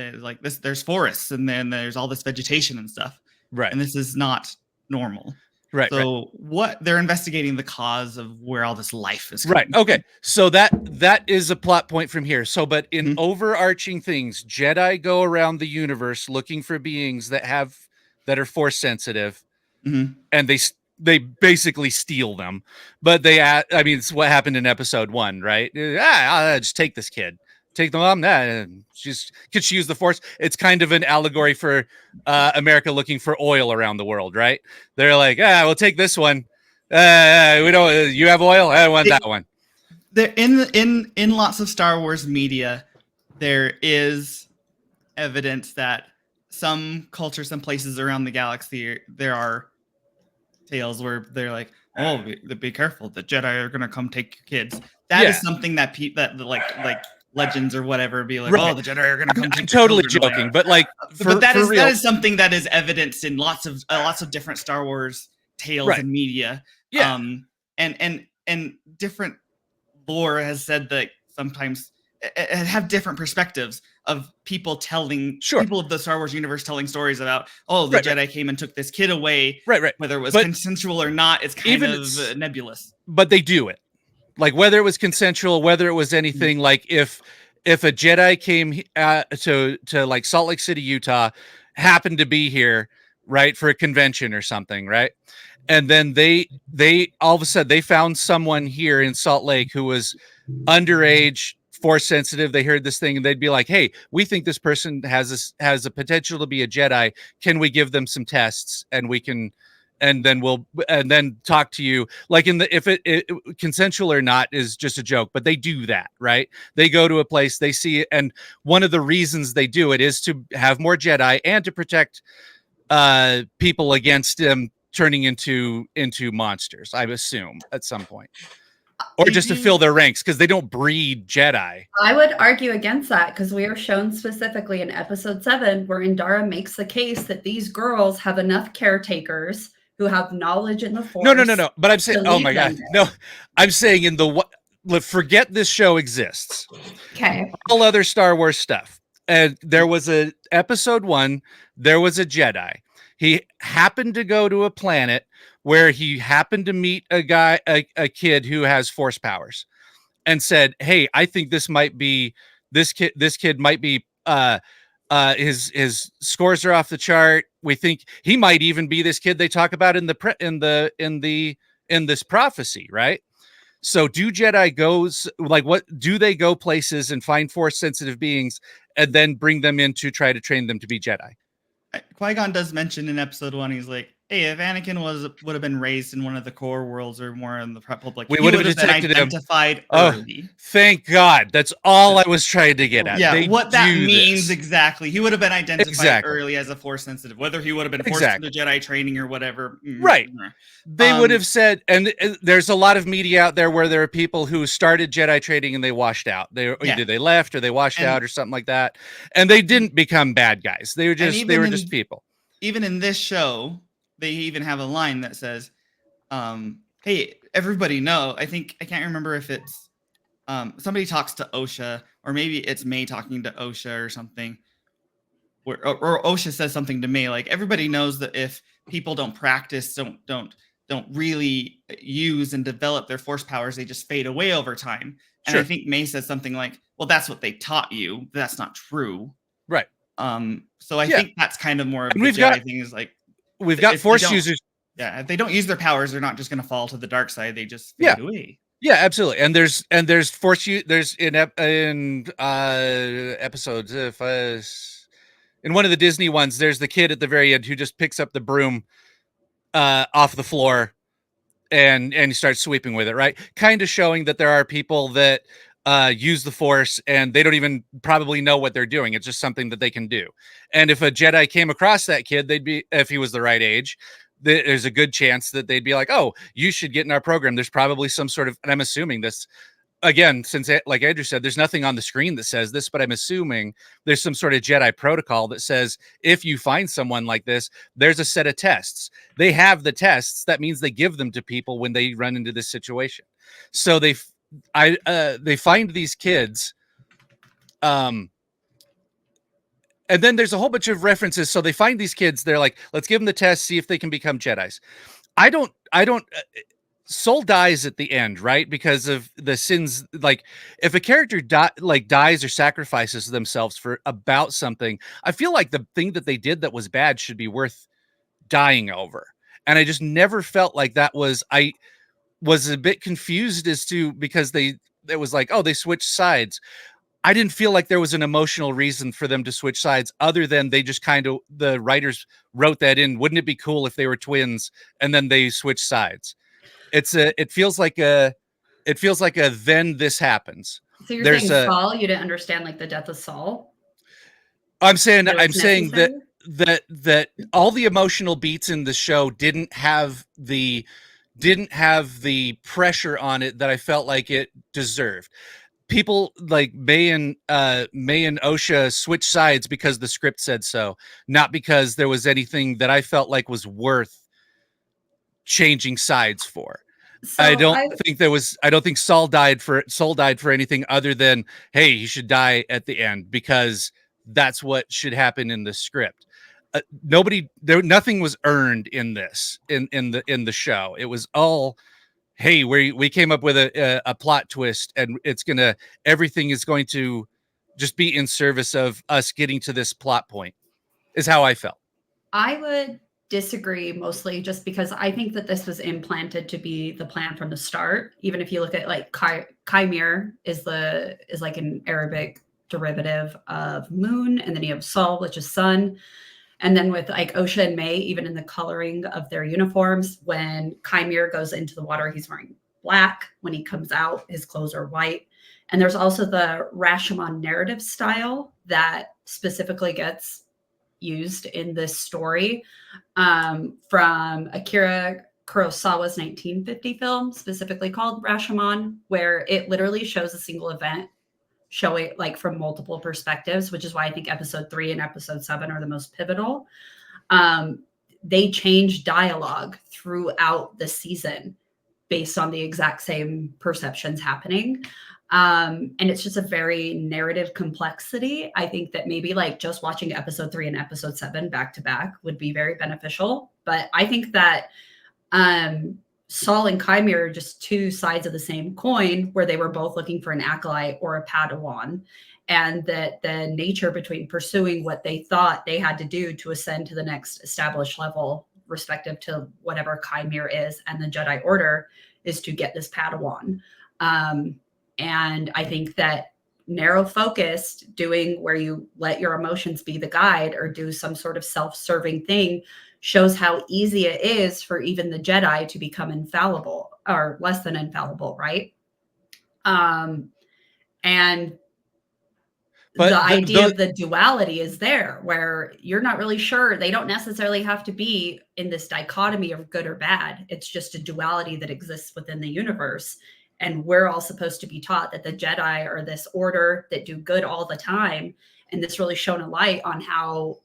[SPEAKER 6] There's forests, and then there's all this vegetation and stuff.
[SPEAKER 4] Right.
[SPEAKER 6] And this is not normal.
[SPEAKER 4] Right.
[SPEAKER 6] So what they're investigating the cause of where all this life is.
[SPEAKER 4] Right. Okay. So that is a plot point from here. So, but in overarching things, Jedi go around the universe looking for beings that are force sensitive, and they basically steal them. But it's what happened in episode 1, right? I'll just take this kid. Take the mom. Could she use the Force? It's kind of an allegory for America looking for oil around the world, right? They're like, we'll take this one. We don't. You have oil. I want that one.
[SPEAKER 6] In lots of Star Wars media, there is evidence that some cultures, some places around the galaxy, there are tales where they're like, "Oh, be careful! The Jedi are gonna come take your kids." That is something that like legends or whatever be like, right. Oh, the Jedi are gonna come.
[SPEAKER 4] I'm totally joking, but like,
[SPEAKER 6] that is something that is evidenced in lots of different Star Wars tales and media.
[SPEAKER 4] Yeah.
[SPEAKER 6] And different lore has said that sometimes have different perspectives of people people of the Star Wars universe telling stories about, the Jedi came and took this kid away. Right. Whether it was consensual or not, it's kind of nebulous.
[SPEAKER 4] But they do it. Like whether it was consensual, whether it was anything, like if a Jedi came to like Salt Lake City, Utah, happened to be here, right, for a convention or something, right, and then they all of a sudden they found someone here in Salt Lake who was underage, force sensitive. They heard this thing and they'd be like, "Hey, we think this person has a potential to be a Jedi. Can we give them some tests and we can and then talk to you like if it consensual or not is just a joke, but they do that, right? They go to a place, they see it, and one of the reasons they do it is to have more Jedi and to protect people against them turning into monsters, I assume, at some point. Or just to fill their ranks, because they don't breed Jedi.
[SPEAKER 7] I would argue against that, because we are shown specifically in episode 7 where Indara makes the case that these girls have enough caretakers who have knowledge in the Force.
[SPEAKER 4] No. But I'm saying, oh my God, no. I'm saying in the forget this show exists.
[SPEAKER 7] Okay.
[SPEAKER 4] All other Star Wars stuff. And there was a episode 1. There was a Jedi. He happened to go to a planet where he happened to meet a guy, a kid who has Force powers, and said, "Hey, I think this might be this kid. This kid might be his scores are off the chart. We think he might even be this kid they talk about in this prophecy, right?" So do Jedi goes like what do they go places and find Force sensitive beings and then bring them in to try to train them to be Jedi?
[SPEAKER 6] Qui-Gon does mention in episode 1, he's like, hey, if Anakin would have been raised in one of the core worlds or more in the Republic,
[SPEAKER 4] we would have detected
[SPEAKER 6] been identified
[SPEAKER 4] him
[SPEAKER 6] early.
[SPEAKER 4] Thank God. That's all I was trying to get at.
[SPEAKER 6] Yeah, what that means exactly. He would have been identified early as a Force sensitive, whether he would have been forced into Jedi training or whatever.
[SPEAKER 4] Right. They would have said, and there's a lot of media out there where there are people who started Jedi training and they washed out. Either they left or they washed out or something like that. And they didn't become bad guys. They were just people.
[SPEAKER 6] Even in this show, they even have a line that says, hey, everybody know, I can't remember if it's somebody talks to Osha, or maybe it's May talking to Osha or something, or Osha says something to May, like, everybody knows that if people don't practice, don't really use and develop their Force powers, they just fade away over time. And I think May says something like, well, that's what they taught you. That's not true.
[SPEAKER 4] Right.
[SPEAKER 6] So I think that's kind of more of the Jedi thing, is like,
[SPEAKER 4] we've got Force users.
[SPEAKER 6] Yeah, if they don't use their powers, they're not just going to fall to the dark side. They just fade away.
[SPEAKER 4] Yeah, absolutely. And there's Force use. There's in episodes in one of the Disney ones, there's the kid at the very end who just picks up the broom off the floor and he starts sweeping with it, right? Kind of showing that there are people that use the Force and they don't even probably know what they're doing. It's just something that they can do. And if a Jedi came across that kid, they'd be, if he was the right age, there's a good chance that they'd be like, oh, you should get in our program. There's probably some sort of, and I'm assuming this, again, since like Andrew said, there's nothing on the screen that says this, but I'm assuming there's some sort of Jedi protocol that says if you find someone like this, there's a set of tests. They have the tests. That means they give them to people when they run into this situation. So they find these kids, and then there's a whole bunch of references. So they find these kids. They're like, let's give them the test, see if they can become Jedis. I don't. Soul dies at the end, right? Because of the sins. Like, if a character dies or sacrifices themselves for about something, I feel like the thing that they did that was bad should be worth dying over. And I just never felt like that was. I was a bit confused as to, because it was like, oh, they switched sides. I didn't feel like there was an emotional reason for them to switch sides, other than they just kind of, the writers wrote that in. Wouldn't it be cool if they were twins and then they switch sides? It feels like a then this happens.
[SPEAKER 7] So you're saying Saul, you didn't understand like the death of Saul?
[SPEAKER 4] I'm saying that all the emotional beats in the show didn't have the pressure on it that I felt like it deserved. People like May and Osha switch sides because the script said so, not because there was anything that I felt like was worth changing sides for. So I don't think Saul died for anything other than, hey, he should die at the end, because that's what should happen in the script. Nothing was earned in this in the show. It was all, hey, we came up with a plot twist, and everything is going to just be in service of us getting to this plot point, is how I felt.
[SPEAKER 7] I would disagree, mostly just because I think that this was implanted to be the plan from the start. Even if you look at like Chimere is like an Arabic derivative of moon, and then you have Sol, which is sun. And then with like Osha and May, even in the coloring of their uniforms, when Chimere goes into the water, he's wearing black. When he comes out, his clothes are white. And there's also the Rashomon narrative style that specifically gets used in this story from Akira Kurosawa's 1950 film, specifically called Rashomon, where it literally shows a single event showing like from multiple perspectives, which is why I think episode 3 and episode 7 are the most pivotal. They change dialogue throughout the season based on the exact same perceptions happening. And it's just a very narrative complexity. I think that maybe like just watching episode 3 and episode 7 back to back would be very beneficial. But I think that Saul and Chimere are just two sides of the same coin, where they were both looking for an acolyte or a Padawan, and that the nature between pursuing what they thought they had to do to ascend to the next established level, respective to whatever Chimere is, and the Jedi Order is to get this Padawan. And I think that narrow focused, doing where you let your emotions be the guide or do some sort of self-serving thing, shows how easy it is for even the Jedi to become infallible or less than infallible, right? And
[SPEAKER 4] But
[SPEAKER 7] the idea of the duality is there, where you're not really sure. They don't necessarily have to be in this dichotomy of good or bad. It's just a duality that exists within the universe. And we're all supposed to be taught that the Jedi are this order that do good all the time. And this really shone a light on how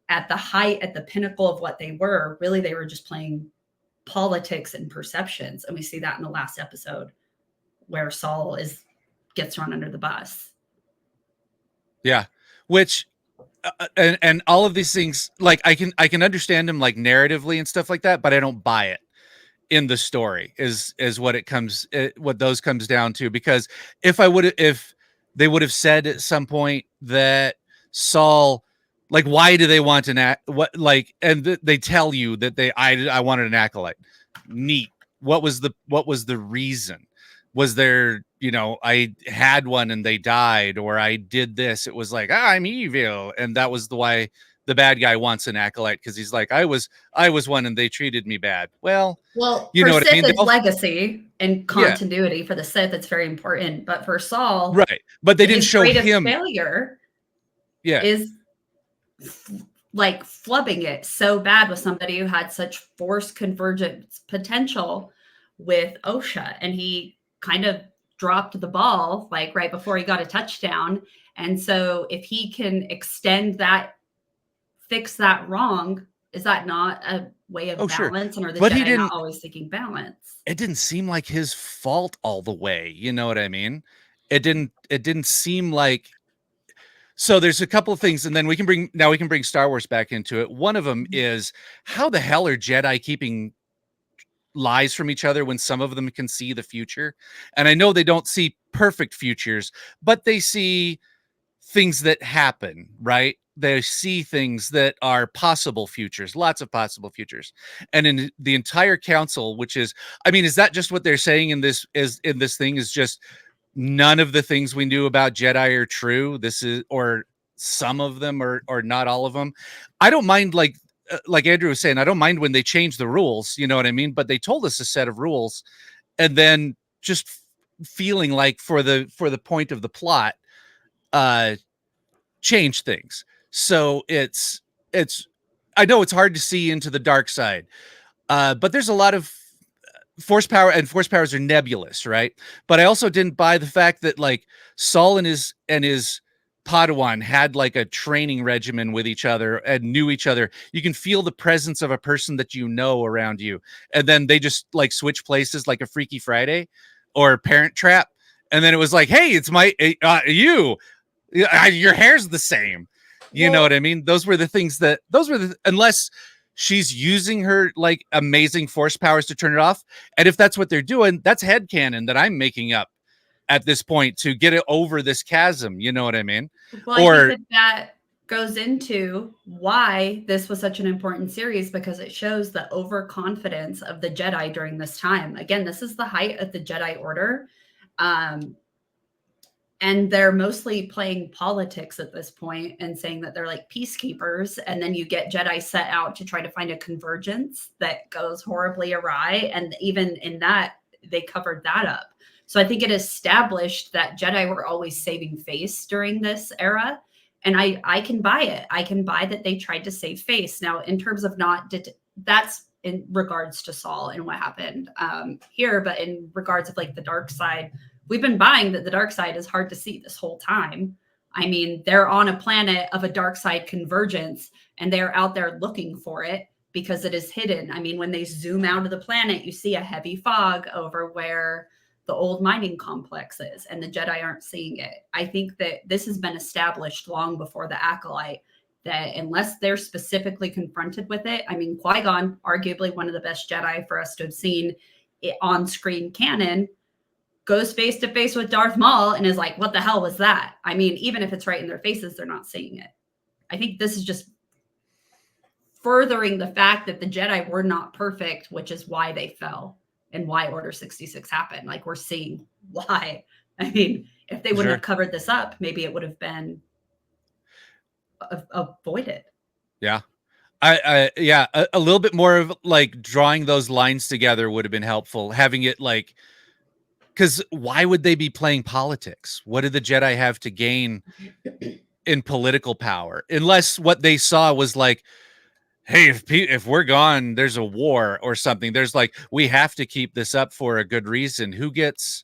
[SPEAKER 7] at the height, at the pinnacle of what they were, really they were just playing politics and perceptions. And we see that in the last episode where Saul gets run under the bus.
[SPEAKER 4] Yeah, which and all of these things, like I can understand them like narratively and stuff like that, but I don't buy it in the story is what what those comes down to. Because if they would have said at some point that Saul, like, why do they want they tell you that I wanted an acolyte. Neat. What was the reason? Was there, I had one and they died, or I did this? It was like, I'm evil. And that was why the bad guy wants an acolyte, because he's like, I was one and they treated me bad. Well, you
[SPEAKER 7] for
[SPEAKER 4] know what
[SPEAKER 7] Sith,
[SPEAKER 4] I mean?
[SPEAKER 7] it's legacy and continuity. For the Sith, it's very important. But for Saul,
[SPEAKER 4] right. But they didn't show him.
[SPEAKER 7] Failure
[SPEAKER 4] Yeah.
[SPEAKER 7] is like flubbing it so bad with somebody who had such force convergence potential with Osha. And he kind of dropped the ball like right before he got a touchdown. And so if he can extend that, fix that wrong, is that not a way of balance?
[SPEAKER 4] Sure.
[SPEAKER 7] And are the
[SPEAKER 4] But
[SPEAKER 7] Jedi not always seeking balance?
[SPEAKER 4] It didn't seem like his fault all the way. You know what I mean? It didn't seem like. So there's a couple of things, and then we can bring Star Wars back into it. One of them is, how the hell are Jedi keeping lies from each other when some of them can see the future? And I know they don't see perfect futures, but they see things that happen, right? They see things that are possible futures, lots of possible futures. And in the entire council, which is, is that just what they're saying in this thing is just none of the things we knew about Jedi are true? This is, or some of them, or not all of them. I don't mind, like Andrew was saying, I don't mind when they change the rules, you know what I mean? But they told us a set of rules, and then just feeling like for the point of the plot, change things. So it's I know it's hard to see into the dark side, but there's a lot of force power, and force powers are nebulous, right? But I also didn't buy the fact that like Saul and his Padawan had like a training regimen with each other and knew each other. You can feel the presence of a person that you know around you, and then they just like switch places like a Freaky Friday or Parent Trap, and then it was like, hey, it's you. Your hair's the same. You know what I mean? Those were the things unless she's using her like amazing force powers to turn it off. And if that's what they're doing, that's headcanon that I'm making up at this point to get it over this chasm. You know what I mean?
[SPEAKER 7] Well, I think that goes into why this was such an important series, because it shows the overconfidence of the Jedi during this time. Again, this is the height of the Jedi Order. And they're mostly playing politics at this point and saying that they're like peacekeepers. And then you get Jedi set out to try to find a convergence that goes horribly awry. And even in that, they covered that up. So I think it established that Jedi were always saving face during this era. And I can buy it. I can buy that they tried to save face. Now, in terms of that's in regards to Saul and what happened here. But in regards of like the dark side, we've been buying that the dark side is hard to see this whole time. I mean, they're on a planet of a dark side convergence and they're out there looking for it because it is hidden. I mean, when they zoom out of the planet, you see a heavy fog over where the old mining complex is, and the Jedi aren't seeing it. I think that this has been established long before the Acolyte, that unless they're specifically confronted with it, I mean, Qui-Gon, arguably one of the best Jedi for us to have seen it on screen canon, goes face to face with Darth Maul and is like, what the hell was that? I mean, even if it's right in their faces, they're not seeing it. I think this is just furthering the fact that the Jedi were not perfect, which is why they fell and why Order 66 happened. Like, we're seeing why. I mean, if they wouldn't have covered this up, maybe it would have been avoided.
[SPEAKER 4] Yeah. A little bit more of like drawing those lines together would have been helpful. Having it like, because why would they be playing politics? What did the Jedi have to gain in political power? Unless what they saw was like, hey, if we're gone, there's a war or something. There's like, we have to keep this up for a good reason. Who gets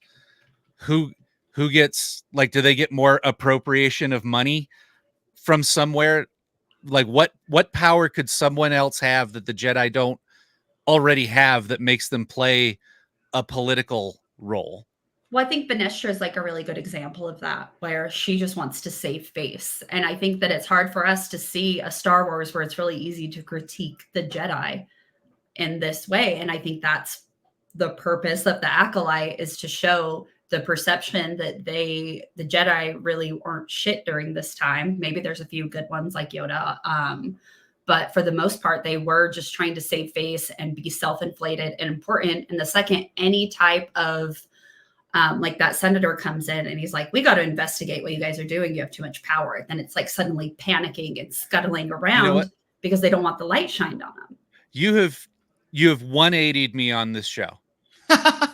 [SPEAKER 4] like, do they get more appropriation of money from somewhere? Like what power could someone else have that the Jedi don't already have that makes them play a political role?
[SPEAKER 7] Well, I think Benestra is like a really good example of that, where she just wants to save face. And I think that it's hard for us to see a Star Wars where it's really easy to critique the Jedi in this way. And I think that's the purpose of the Acolyte, is to show the perception that the Jedi really aren't shit during this time. Maybe there's a few good ones like Yoda. But for the most part, they were just trying to save face and be self-inflated and important. And the second any type of like that senator comes in and he's like, we got to investigate what you guys are doing. You have too much power. Then it's like suddenly panicking and scuttling around because they don't want the light shined on them.
[SPEAKER 4] You have 180'd me on this show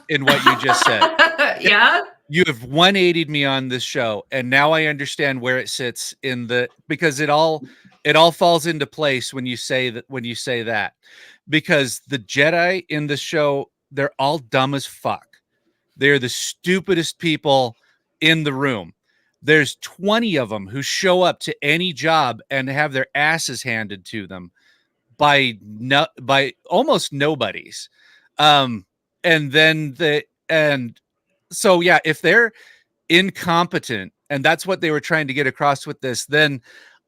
[SPEAKER 4] in what you just said.
[SPEAKER 7] Yeah.
[SPEAKER 4] You have 180'd me on this show. And now I understand where it sits because it all falls into place when you say that, because the Jedi in the show, they're all dumb as fuck. They're the stupidest people in the room. There's 20 of them who show up to any job and have their asses handed to them by almost nobody's. And so, yeah, if they're incompetent, and that's what they were trying to get across with this, then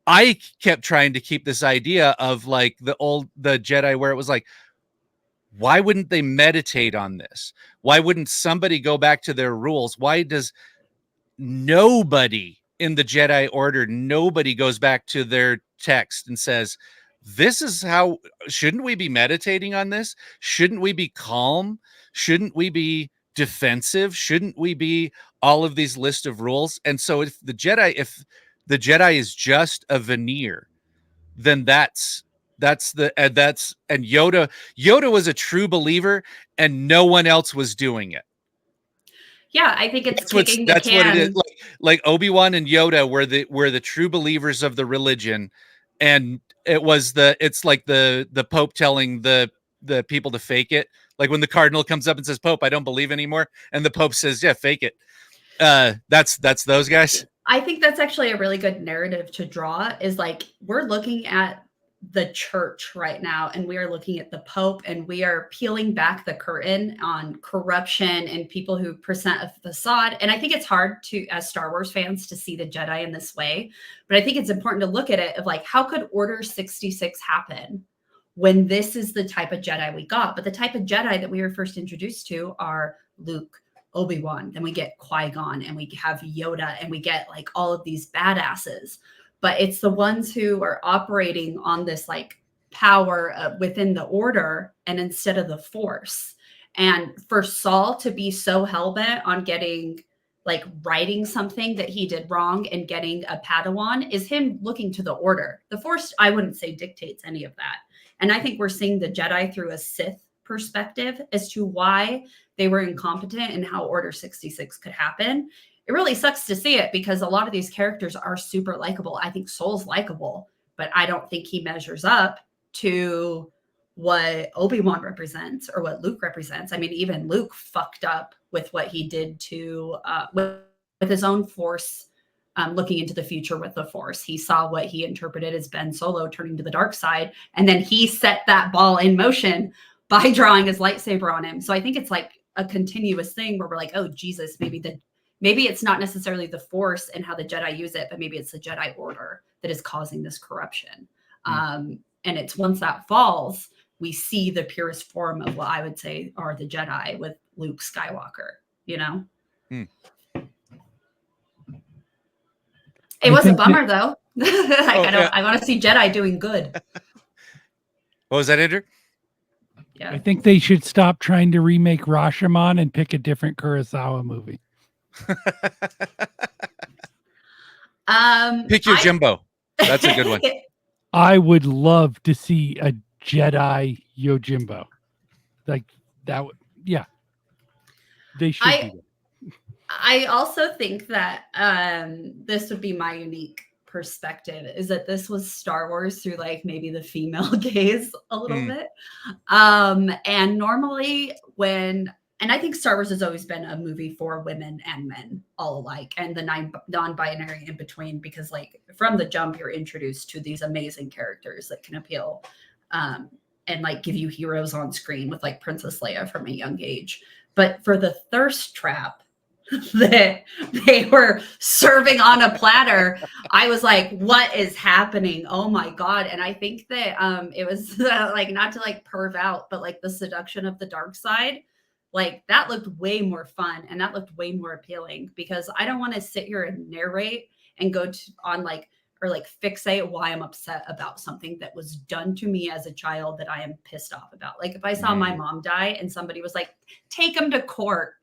[SPEAKER 4] I kept trying to keep this idea of like the Jedi, where it was like, why wouldn't they meditate on this? Why wouldn't somebody go back to their rules? Why does nobody in the Jedi Order, nobody goes back to their text and says, this is how, shouldn't we be meditating on this? Shouldn't we be calm? Shouldn't we be defensive? Shouldn't we be all of these list of rules? And so if the Jedi is just a veneer, then that's and Yoda was a true believer and no one else was doing it.
[SPEAKER 7] Yeah, I think it's
[SPEAKER 4] what it is. Like Obi-Wan and Yoda were the true believers of the religion, and it's like the Pope telling the people to fake it. Like when the cardinal comes up and says, Pope, I don't believe anymore, and the Pope says, yeah, fake it. That's those guys.
[SPEAKER 7] I think that's actually a really good narrative to draw, is like, we're looking at the church right now, and we are looking at the Pope, and we are peeling back the curtain on corruption and people who present a facade. And I think it's hard to, as Star Wars fans, to see the Jedi in this way, but I think it's important to look at it of like, how could Order 66 happen when this is the type of Jedi we got? But the type of Jedi that we were first introduced to are Luke, Obi-Wan, then we get Qui-Gon, and we have Yoda, and we get like all of these badasses. But it's the ones who are operating on this like power within the Order, and instead of the Force. And for Saul to be so hell-bent on getting like writing something that he did wrong and getting a Padawan is him looking to the Order. The Force, I wouldn't say dictates any of that. And I think we're seeing the Jedi through a Sith perspective as to why they were incompetent and how Order 66 could happen. It really sucks to see it because a lot of these characters are super likable. I think Soul's likable, but I don't think he measures up to what Obi-Wan represents or what Luke represents. I mean, even Luke fucked up with what he did to with his own Force, looking into the future with the Force. He saw what he interpreted as Ben Solo turning to the dark side, and then he set that ball in motion by drawing his lightsaber on him. So I think it's like a continuous thing where we're like, oh Jesus, maybe it's not necessarily the Force and how the Jedi use it, but maybe it's the Jedi Order that is causing this corruption. And it's once that falls, we see the purest form of what I would say are the Jedi with Luke Skywalker, you know? It was a bummer though. I want to see Jedi doing good.
[SPEAKER 4] What was that, Andrew?
[SPEAKER 7] Yeah.
[SPEAKER 5] I think they should stop trying to remake Rashomon and pick a different Kurosawa movie.
[SPEAKER 4] Pick your Jimbo. That's a good one.
[SPEAKER 5] I would love to see a Jedi Yojimbo. Like that would, yeah. They should do that.
[SPEAKER 7] I also think that this would be my unique perspective, is that this was Star Wars through like maybe the female gaze a little bit. And normally and I think Star Wars has always been a movie for women and men all alike, and the non-binary in between, because like from the jump, you're introduced to these amazing characters that can appeal and like give you heroes on screen with like Princess Leia from a young age. But for the thirst trap that they were serving on a platter, I was like, what is happening? Oh my God. And I think that it was like, not to like perv out, but like the seduction of the dark side, like that looked way more fun and that looked way more appealing, because I don't want to sit here and narrate and go on like, or like fixate why I'm upset about something that was done to me as a child that I am pissed off about. Like if I saw my mom die and somebody was like, take him to court,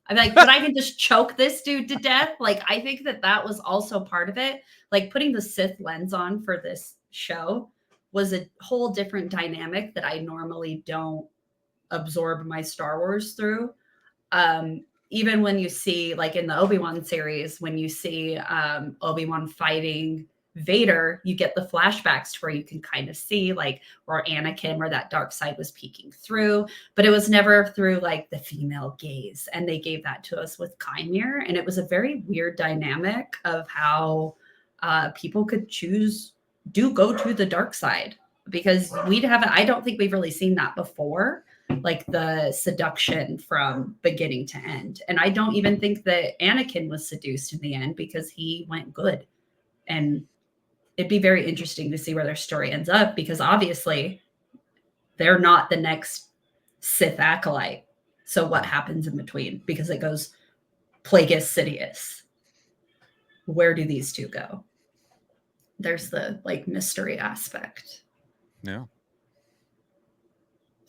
[SPEAKER 7] I'm like, but I can just choke this dude to death. Like, I think that was also part of it. Like putting the Sith lens on for this show was a whole different dynamic that I normally don't absorb my Star Wars through. Even when you see, like in the Obi-Wan series, when you see Obi-Wan fighting Vader, you get the flashbacks to where you can kind of see like where Anakin, where that dark side was peeking through, but it was never through like the female gaze. And they gave that to us with Kymir. And it was a very weird dynamic of how people could go to the dark side, because I don't think we've really seen that before, like the seduction from beginning to end. And I don't even think that Anakin was seduced in the end, because he went good. And it'd be very interesting to see where their story ends up, because obviously they're not the next Sith acolyte. So what happens in between? Because it goes Plagueis, Sidious. Where do these two go? There's the like mystery aspect.
[SPEAKER 4] Yeah.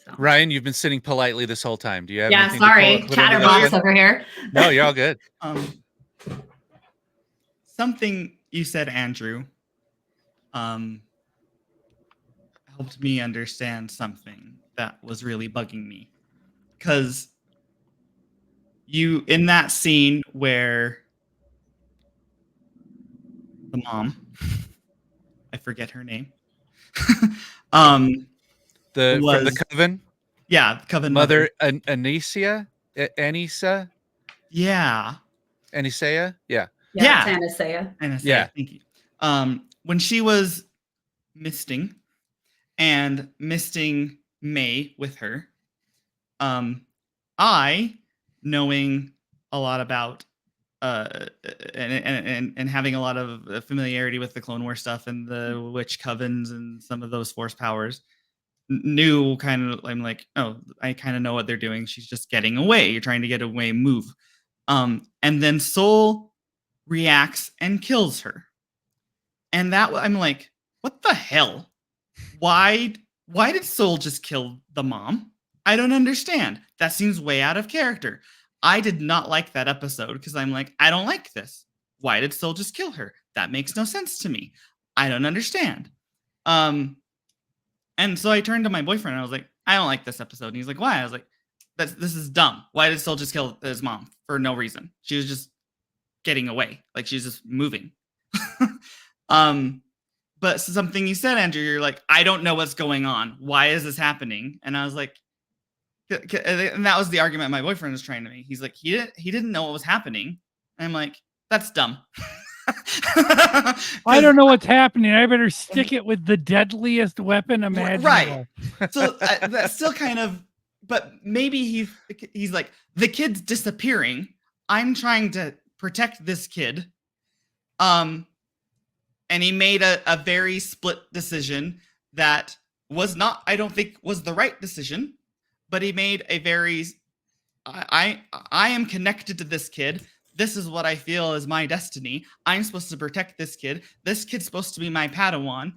[SPEAKER 7] So.
[SPEAKER 4] Ryan, you've been sitting politely this whole time. Do you have anything
[SPEAKER 7] sorry,
[SPEAKER 4] put
[SPEAKER 7] chatterbox over here.
[SPEAKER 4] No, you're all good.
[SPEAKER 6] Something you said, Andrew, helped me understand something that was really bugging me. Because in that scene where the mom, I forget her name,
[SPEAKER 4] from the Coven?
[SPEAKER 6] Yeah, Coven
[SPEAKER 4] Mother Anissa? Anissa?
[SPEAKER 6] Yeah.
[SPEAKER 4] Anisea? Yeah.
[SPEAKER 7] Yeah. Anisea.
[SPEAKER 6] Yeah. Thank you. When she was misting May with her, I, knowing a lot about and having a lot of familiarity with the Clone War stuff and the witch covens and some of those force powers, knew I'm like, oh, I kind of know what they're doing. She's just getting away. You're trying to get away, move. And then Soul reacts and kills her. And that I'm like, what the hell? Why did Soul just kill the mom? I don't understand. That seems way out of character. I did not like that episode because I'm like, I don't like this. Why did Syl just kill her? That makes no sense to me. I don't understand. And so I turned to my boyfriend and I was like, I don't like this episode. And he's like, why? I was like, this is dumb. Why did Syl just kill his mom for no reason? She was just getting away. Like she's just moving. But something you said, Andrew, you're like, I don't know what's going on. Why is this happening? And I was like, and that was the argument my boyfriend was trying to make. He's like, he didn't know what was happening. And I'm like, that's dumb.
[SPEAKER 5] I don't know what's happening. I better stick it with the deadliest weapon imaginable.
[SPEAKER 6] Right. So that's still kind of, but maybe he's like, the kid's disappearing. I'm trying to protect this kid. And he made a very split decision that was not, I don't think was the right decision, but he made a very, I am connected to this kid. This is what I feel is my destiny. I'm supposed to protect this kid. This kid's supposed to be my Padawan.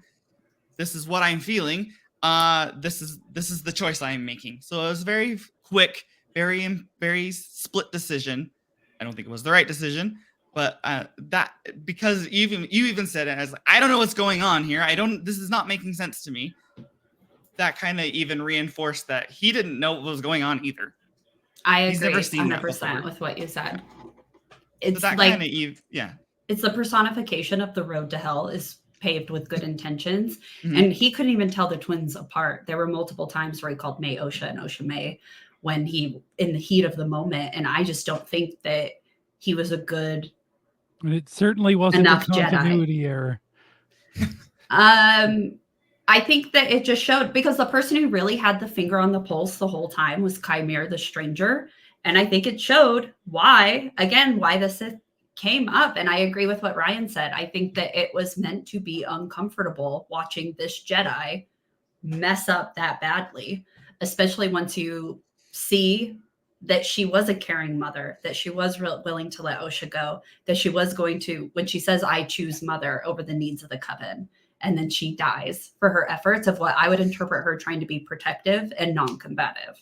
[SPEAKER 6] This is what I'm feeling. This is the choice I am making. So it was very quick, very split decision. I don't think it was the right decision, but that because you even said it as like, I don't know what's going on here. This is not making sense to me. That kind of even reinforced that he didn't know what was going on either.
[SPEAKER 7] I agree
[SPEAKER 6] He's never seen
[SPEAKER 7] 100% with what you said. It's
[SPEAKER 6] so that
[SPEAKER 7] like,
[SPEAKER 6] it's
[SPEAKER 7] the personification of the road to hell is paved with good intentions.
[SPEAKER 6] Mm-hmm.
[SPEAKER 7] And he couldn't even tell the twins apart. There were multiple times where he called May Osha and Osha May when he, in the heat of the moment. And I just don't think that he was a good,
[SPEAKER 5] And it certainly wasn't a
[SPEAKER 7] enough Jedi.
[SPEAKER 5] continuity error.
[SPEAKER 7] I think that it just showed, because the person who really had the finger on the pulse the whole time was Chimere the Stranger. And I think it showed why the Sith came up. And I agree with what Ryan said. I think that it was meant to be uncomfortable watching this Jedi mess up that badly, especially once you see that she was a caring mother, that she was willing to let Osha go, that she was going to, when she says, I choose mother over the needs of the coven. And then she dies for her efforts of what I would interpret her trying to be protective and non-combative.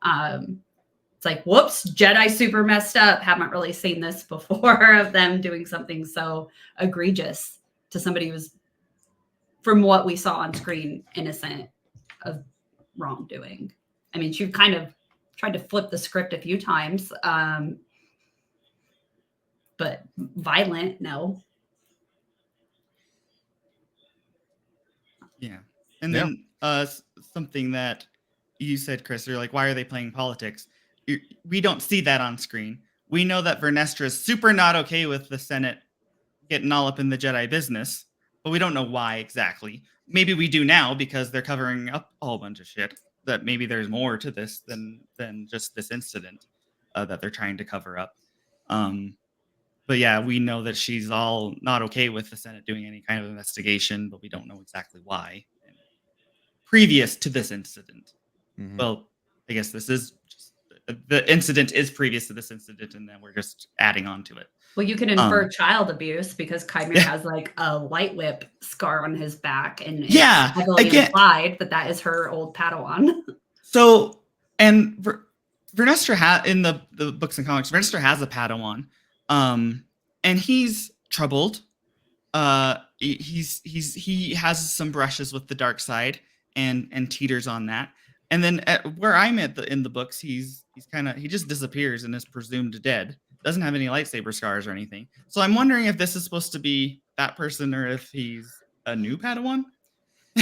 [SPEAKER 7] It's like, whoops, Jedi super messed up. Haven't really seen this before of them doing something so egregious to somebody who's, from what we saw on screen, innocent of wrongdoing. I mean, she kind of tried to flip the script a few times, but violent, no.
[SPEAKER 6] Yeah. And then something that you said, Chris, you're like, why are they playing politics? We don't see that on screen. We know that Vernestra is super not okay with the Senate getting all up in the Jedi business, but we don't know why exactly. Maybe we do now because they're covering up a whole bunch of shit, that maybe there's more to this than just this incident that they're trying to cover up. But yeah, we know that she's all not okay with the Senate doing any kind of investigation, but we don't know exactly why. Previous to this incident. Mm-hmm. Well, I guess this is just, the incident is previous to this incident, and then we're just adding on to it.
[SPEAKER 7] Well, you can infer child abuse because Chimere has like a light whip scar on his back, and it's heavily implied that is her old Padawan. So,
[SPEAKER 6] and Vernestra in the books and comics, Vernestra has a Padawan. And he's troubled. He has some brushes with the dark side and teeters on that. And then where I'm at in the books, he just disappears and is presumed dead. Doesn't have any lightsaber scars or anything. So I'm wondering if this is supposed to be that person or if he's a new Padawan.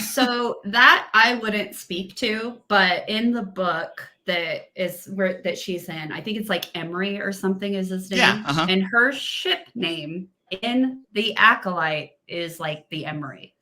[SPEAKER 7] So that I wouldn't speak to, but in the book that she's in, I think it's like Emery or something is his name.
[SPEAKER 6] Yeah,
[SPEAKER 7] and her ship name in the Acolyte is like the Emery.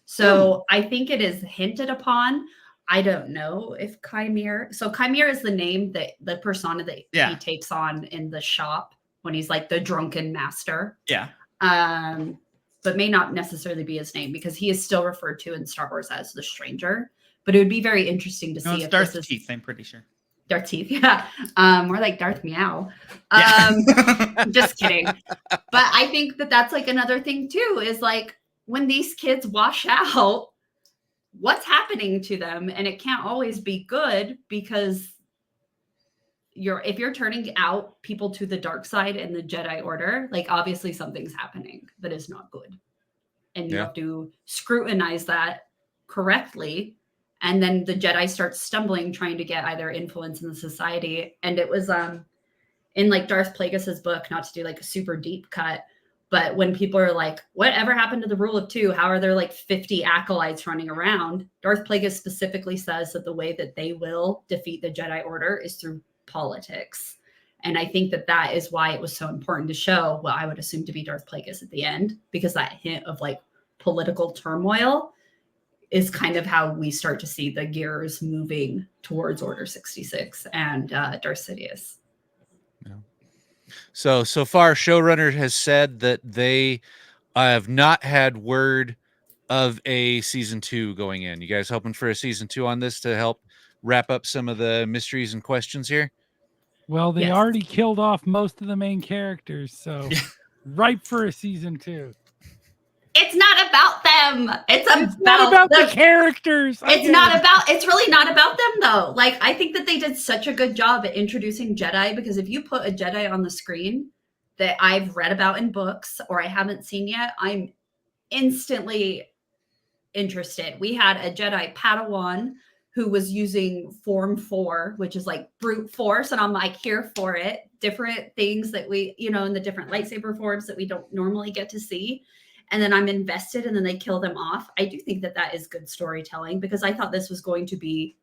[SPEAKER 7] So I think it is hinted upon. I don't know if Chimere. So Chimere is the name that the persona that he takes on in the shop when he's like the drunken master.
[SPEAKER 6] Yeah.
[SPEAKER 7] But may not necessarily be his name because he is still referred to in Star Wars as the Stranger. But it would be very interesting to see if
[SPEAKER 6] Darth
[SPEAKER 7] this is
[SPEAKER 6] Teeth, I'm pretty sure.
[SPEAKER 7] Darth Teeth, yeah. More like Darth Meow. Just kidding. But I think that's like another thing too, is like when these kids wash out, what's happening to them? And it can't always be good because if you're turning out people to the dark side in the Jedi Order, like obviously something's happening that is not good. And you have to scrutinize that correctly. And then the Jedi starts stumbling, trying to get either influence in the society. And it was in like Darth Plagueis's book, not to do like a super deep cut, but when people are like, whatever happened to the rule of 2? How are there like 50 acolytes running around? Darth Plagueis specifically says that the way that they will defeat the Jedi Order is through politics. And I think that is why it was so important to show what I would assume to be Darth Plagueis at the end, because that hint of like political turmoil is kind of how we start to see the gears moving towards Order 66 and Darth Sidious.
[SPEAKER 4] So far, showrunner has said that they have not had word of a season 2 going in. You guys hoping for a season 2 on this to help wrap up some of the mysteries and questions here?
[SPEAKER 5] Well, they already killed off most of the main characters, so ripe for a season 2.
[SPEAKER 7] It's not about them. It's
[SPEAKER 5] not about the characters.
[SPEAKER 7] It's really not about them though. Like, I think that they did such a good job at introducing Jedi, because if you put a Jedi on the screen that I've read about in books or I haven't seen yet, I'm instantly interested. We had a Jedi Padawan who was using Form 4, which is like brute force. And I'm like, here for it. Different things that we, in the different lightsaber forms that we don't normally get to see. And then I'm invested, and then they kill them off. I do think that is good storytelling, because I thought this was going to be,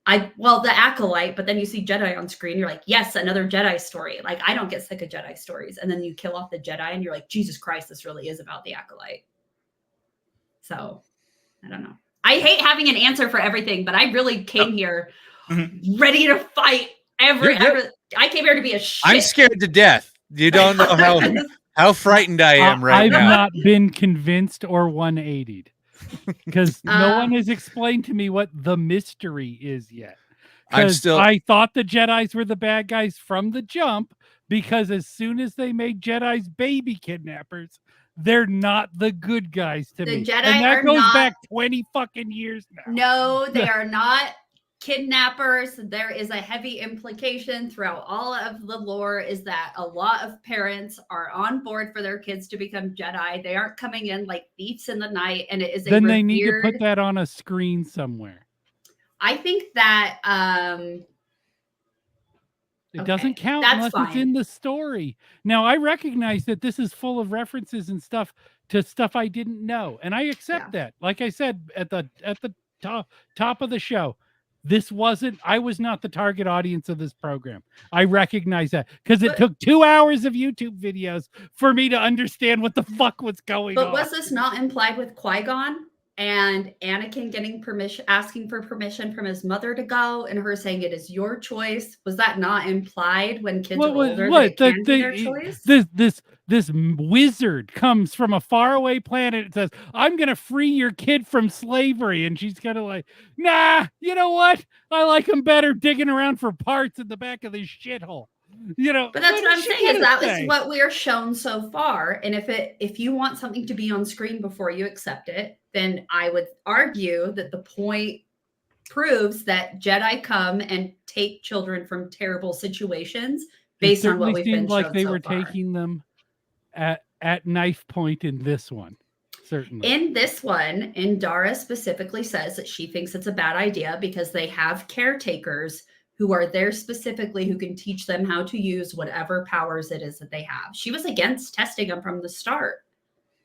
[SPEAKER 7] the Acolyte, but then you see Jedi on screen. You're like, yes, another Jedi story. Like, I don't get sick of Jedi stories. And then you kill off the Jedi and you're like, Jesus Christ, this really is about the Acolyte. So I don't know. I hate having an answer for everything, but I really came here ready to fight I came here to be a shit.
[SPEAKER 4] I'm scared to death. You don't know how frightened I am right
[SPEAKER 5] I've
[SPEAKER 4] now.
[SPEAKER 5] I've not been convinced or 180'd, because no one has explained to me what the mystery is yet. I thought the Jedis were the bad guys from the jump, because as soon as they made Jedis baby kidnappers, they're not the good guys to me.
[SPEAKER 7] Jedi
[SPEAKER 5] and that goes
[SPEAKER 7] not,
[SPEAKER 5] back 20 fucking years now.
[SPEAKER 7] No, they are not kidnappers. There is a heavy implication throughout all of the lore is that a lot of parents are on board for their kids to become Jedi. They aren't coming in like thieves in the night, and it is
[SPEAKER 5] then they need to put that on a screen somewhere.
[SPEAKER 7] I think that
[SPEAKER 5] it doesn't count unless it's in the story. Now, I recognize that this is full of references and stuff to stuff I didn't know, and I accept that. Like I said at the top of the show, I was not the target audience of this program. I recognize that, because it took 2 hours of YouTube videos for me to understand what the fuck was going on.
[SPEAKER 7] But was this not implied with Qui-Gon and Anakin getting permission, asking for permission from his mother to go, and her saying it is your choice? Was that not implied when kids are older? That it can be their choice?
[SPEAKER 5] This wizard comes from a faraway planet and says, I'm going to free your kid from slavery. And she's kind of like, nah, you know what? I like him better digging around for parts in the back of this shithole.
[SPEAKER 7] But that's what I'm saying, is that is what we are shown so far. And if you want something to be on screen before you accept it, then I would argue that the point proves that Jedi come and take children from terrible situations based on what we've been shown
[SPEAKER 5] like they
[SPEAKER 7] so
[SPEAKER 5] were
[SPEAKER 7] far.
[SPEAKER 5] Taking them at knife point in this one. Certainly.
[SPEAKER 7] In this one, Indara specifically says that she thinks it's a bad idea because they have caretakers who are there specifically who can teach them how to use whatever powers it is that they have. She was against testing them from the start.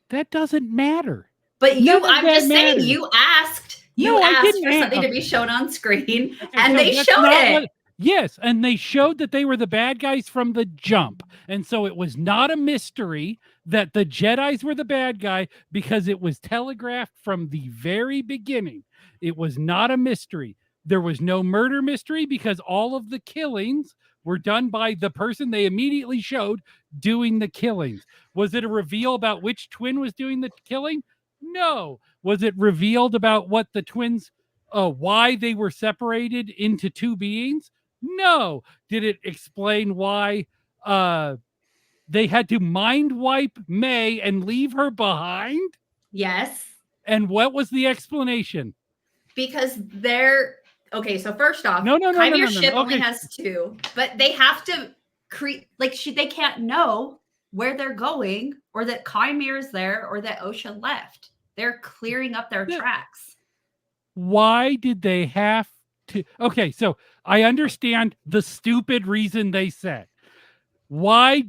[SPEAKER 5] That doesn't matter.
[SPEAKER 7] But I'm just saying, you asked for something to be shown on screen, and they showed it.
[SPEAKER 5] Yes, and they showed that they were the bad guys from the jump. And so it was not a mystery that the Jedis were the bad guy, because it was telegraphed from the very beginning. It was not a mystery. There was no murder mystery, because all of the killings were done by the person they immediately showed doing the killings. Was it a reveal about which twin was doing the killing? No. Was it revealed about what the twins, why they were separated into two beings? No. Did it explain why they had to mind wipe May and leave her behind?
[SPEAKER 7] Yes.
[SPEAKER 5] And what was the explanation?
[SPEAKER 7] Because Okay, so first off,
[SPEAKER 5] No.
[SPEAKER 7] Chimeer ship only
[SPEAKER 5] Okay.
[SPEAKER 7] has 2, but they have to create they can't know where they're going, or that Chimeer's there, or that Ocean left. They're clearing up their
[SPEAKER 5] Yeah.
[SPEAKER 7] tracks.
[SPEAKER 5] Why did they have to? Okay, so I understand the stupid reason they said. Why